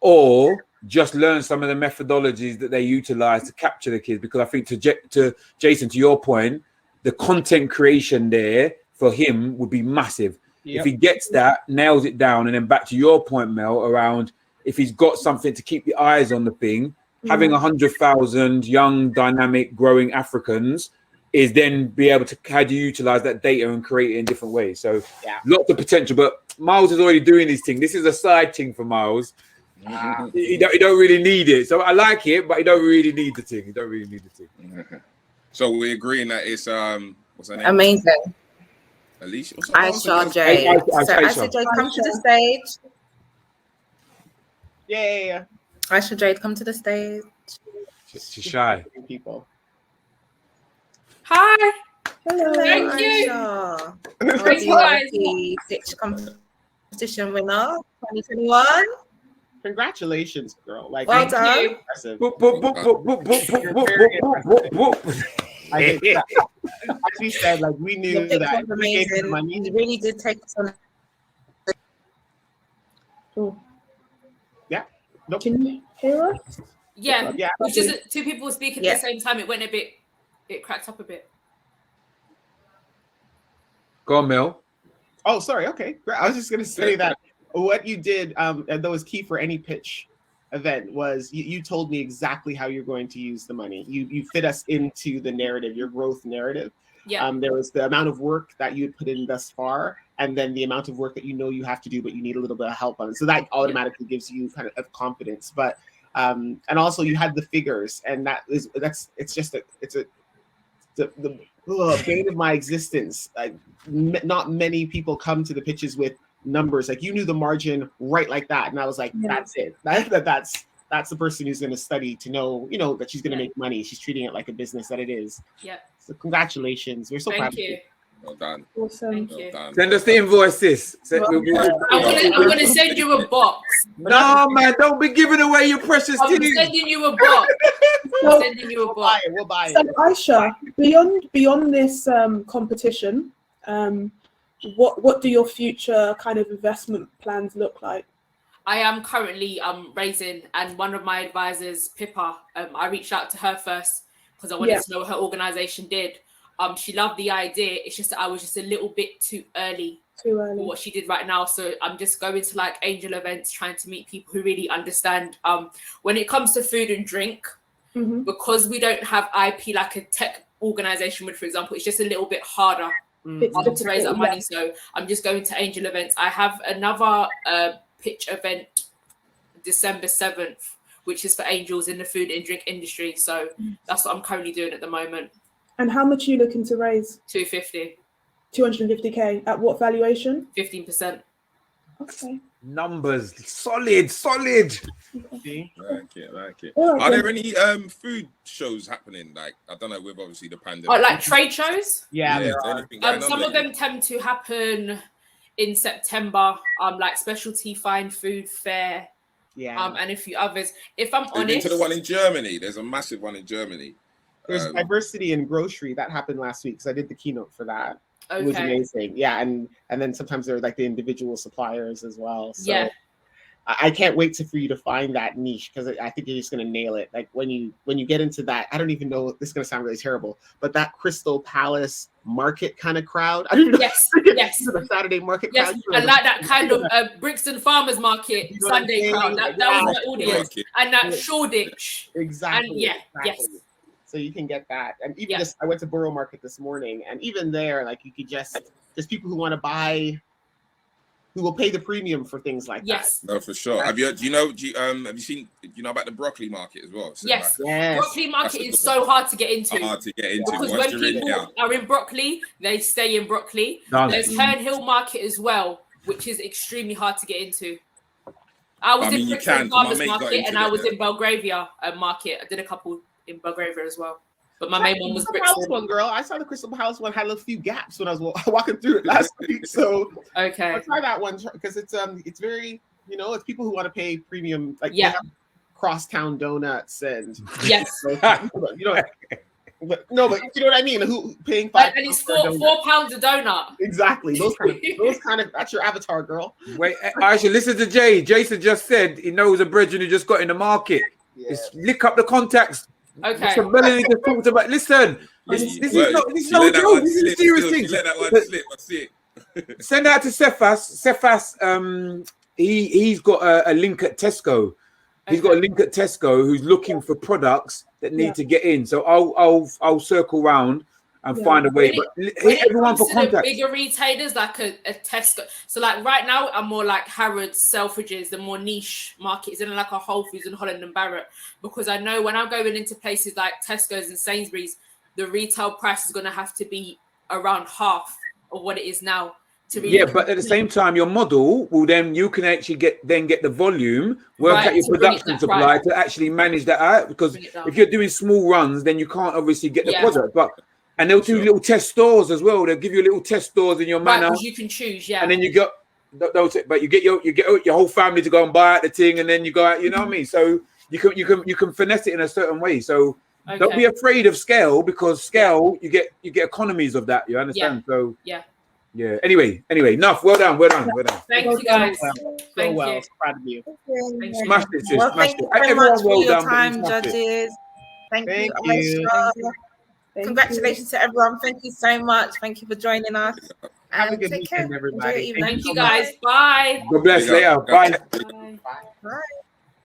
Speaker 2: or just learn some of the methodologies that they utilize to capture the kids. Because I think to Jason, to your point, the content creation there for him would be massive. Yep. If he gets that, nails it down, and then back to your point, Mel, around if he's got something to keep the eyes on the thing, having 100,000 young, dynamic, growing Africans is then be able to how do you utilize that data and create it in different ways. So lots of potential, but Miles is already doing his thing. This is a side thing for Miles. You don't really need it. So I like it, but you don't really need the thing. You don't really need the thing.
Speaker 7: So we're agreeing that it's what's her name?
Speaker 10: Amazing.
Speaker 7: Alicia.
Speaker 10: Aisha J. So Aisha J, come to the stage.
Speaker 6: Yeah.
Speaker 10: Aisha J, come to the stage.
Speaker 2: She's shy.
Speaker 6: People.
Speaker 9: Hi.
Speaker 10: Hello.
Speaker 9: Thank you.
Speaker 10: Aisha.
Speaker 9: Thank you guys.
Speaker 10: BYP Stitch competition winner 2021.
Speaker 6: Congratulations, girl! Like,
Speaker 10: well done.
Speaker 6: As we said, like we knew that
Speaker 10: amazing. Money. You really did take us on.
Speaker 6: Yeah. Nope.
Speaker 1: Can you hear us?
Speaker 9: Yeah. It's just two people speaking at the same time. It went it cracked up a bit.
Speaker 2: Go on, Mel.
Speaker 6: Oh, sorry. Okay. I was just gonna say that what you did, and that was key for any pitch event, was you told me exactly how you're going to use the money. You fit us into the narrative, your growth narrative.
Speaker 9: Yeah.
Speaker 6: There was the amount of work that you had put in thus far, and then the amount of work that you have to do, but you need a little bit of help on. So that automatically gives you kind of confidence. But and also you had the figures, and it's the bane of my existence. Not many people come to the pitches with numbers. Like you knew the margin right like that, and I was like, that's it. That's the person who's going to study to know, that she's going to make money. She's treating it like a business that it is.
Speaker 9: Yeah.
Speaker 6: So congratulations. We're so proud of you.
Speaker 7: Well done.
Speaker 1: Awesome.
Speaker 9: Thank you.
Speaker 7: Well done.
Speaker 2: Send us the invoice, sis.
Speaker 9: I'm gonna send you a box.
Speaker 2: No, man, don't be giving away your precious
Speaker 9: I'm
Speaker 2: things.
Speaker 9: sending you a box. I'm sending you a box.
Speaker 6: We'll buy it.
Speaker 1: So Aisha, beyond this competition, what do your future kind of investment plans look like?
Speaker 9: I am currently raising, and one of my advisors, Pippa, I reached out to her first because I wanted to know what her organization did. She loved the idea. It's just that I was just a little bit too early for what she did right now. So I'm just going to like angel events, trying to meet people who really understand. When it comes to food and drink, because we don't have IP like a tech organization would, for example, it's just a little bit harder to raise up money. So I'm just going to angel events. I have another pitch event December 7th, which is for angels in the food and drink industry. So that's what I'm currently doing at the moment.
Speaker 1: And how much are you looking to raise?
Speaker 9: 250.
Speaker 1: 250K. At what valuation?
Speaker 9: 15%.
Speaker 1: Okay.
Speaker 2: Numbers. Solid.
Speaker 7: Like it. Are there any food shows happening? Like, I don't know, with obviously the pandemic.
Speaker 9: Oh, like trade shows?
Speaker 6: Yeah, there are.
Speaker 9: Some of them tend to happen in September, like specialty fine food fair.
Speaker 6: Yeah.
Speaker 9: And a few others. If I'm honest.
Speaker 7: Been to the one in Germany. There's a massive one in Germany.
Speaker 6: There's diversity in grocery that happened last week because I did the keynote for that.
Speaker 9: Okay.
Speaker 6: It was amazing. Yeah, and then sometimes there are like the individual suppliers as well. So
Speaker 9: yeah.
Speaker 6: I can't wait for you to find that niche because I think you're just gonna nail it. Like when you get into that, I don't even know. This is gonna sound really terrible, but that Crystal Palace market kind of crowd. I don't even know.
Speaker 9: Yes.
Speaker 6: The Saturday market
Speaker 9: crowd.
Speaker 6: Yes,
Speaker 9: I like that kind of Brixton Farmers Market Sunday crowd. That was my audience. And that Shoreditch.
Speaker 6: Exactly.
Speaker 9: And yes.
Speaker 6: So you can get that. And even just, I went to Borough Market this morning, and even there, like you could just people who want to buy who will pay the premium for things like
Speaker 9: Yes.
Speaker 6: that.
Speaker 7: No, for sure. Have you seen about the broccoli market as well? So
Speaker 9: Yes.
Speaker 6: Yes.
Speaker 9: Broccoli market is so hard to get into.
Speaker 7: Once
Speaker 9: Because when
Speaker 7: you're in,
Speaker 9: people are in broccoli, they stay in broccoli.
Speaker 2: Done.
Speaker 9: There's Herne Hill market as well, which is extremely hard to get into. I was in Brixton Farmers Market and I was in Belgravia market. I did a couple in Belgravia as well. But my main one was Brixton.
Speaker 6: One, girl. I saw the Crystal House one had a few gaps when I was walking through it last week. So
Speaker 9: okay,
Speaker 6: I'll try that one because it's very, it's people who want to pay premium, like crosstown donuts and
Speaker 9: yes,
Speaker 6: but you know what I mean. Who paying $5?
Speaker 9: And it's £4 a donut.
Speaker 6: Exactly. Those kind of that's your avatar, girl.
Speaker 2: Wait, Aisha, listen to Jay. Jason just said he knows a brethren who just got in the market.
Speaker 6: Yeah.
Speaker 2: Just lick up the contacts.
Speaker 9: Okay.
Speaker 2: Mr. Melanie just talked about. Listen, this is no joke. This is a serious thing.
Speaker 7: Let that one slip. I see it.
Speaker 2: Send out to Cephas. He's got a link at Tesco. He's got a link at Tesco who's looking for products that need to get in. So I'll circle round and find a way. But hit everyone for contact.
Speaker 9: Bigger retailers like a Tesco. So like right now, I'm more like Harrods, Selfridges, the more niche markets, and like a Whole Foods and Holland and Barrett, because I know when I'm going into places like Tesco's and Sainsbury's, the retail price is going to have to be around half of what it is now.
Speaker 2: But at the same time, your model will then you can actually get the volume, work out your production supply to actually manage that out. Because if you're doing small runs, then you can't obviously get the product. And they'll do little test stores as well. They'll give you little test stores in your manor.
Speaker 9: Because you can choose, and
Speaker 2: then you get but you get your whole family to go and buy out the thing, and then you go out. You know what I mean? So you can finesse it in a certain way. So don't be afraid of scale, because scale you get economies of that. You understand? So yeah. Anyway, enough. Well done.
Speaker 9: Thank you, guys.
Speaker 6: Thank you. Proud of you.
Speaker 2: Smashed it, sis.
Speaker 10: Well, thank you very much for your time, judges. Thank you. Congratulations to everyone. Thank you so much. Thank you for joining us.
Speaker 6: Have a good weekend, everybody.
Speaker 9: Thank you, guys. Bye.
Speaker 2: God bless. Later. Bye.
Speaker 10: Bye.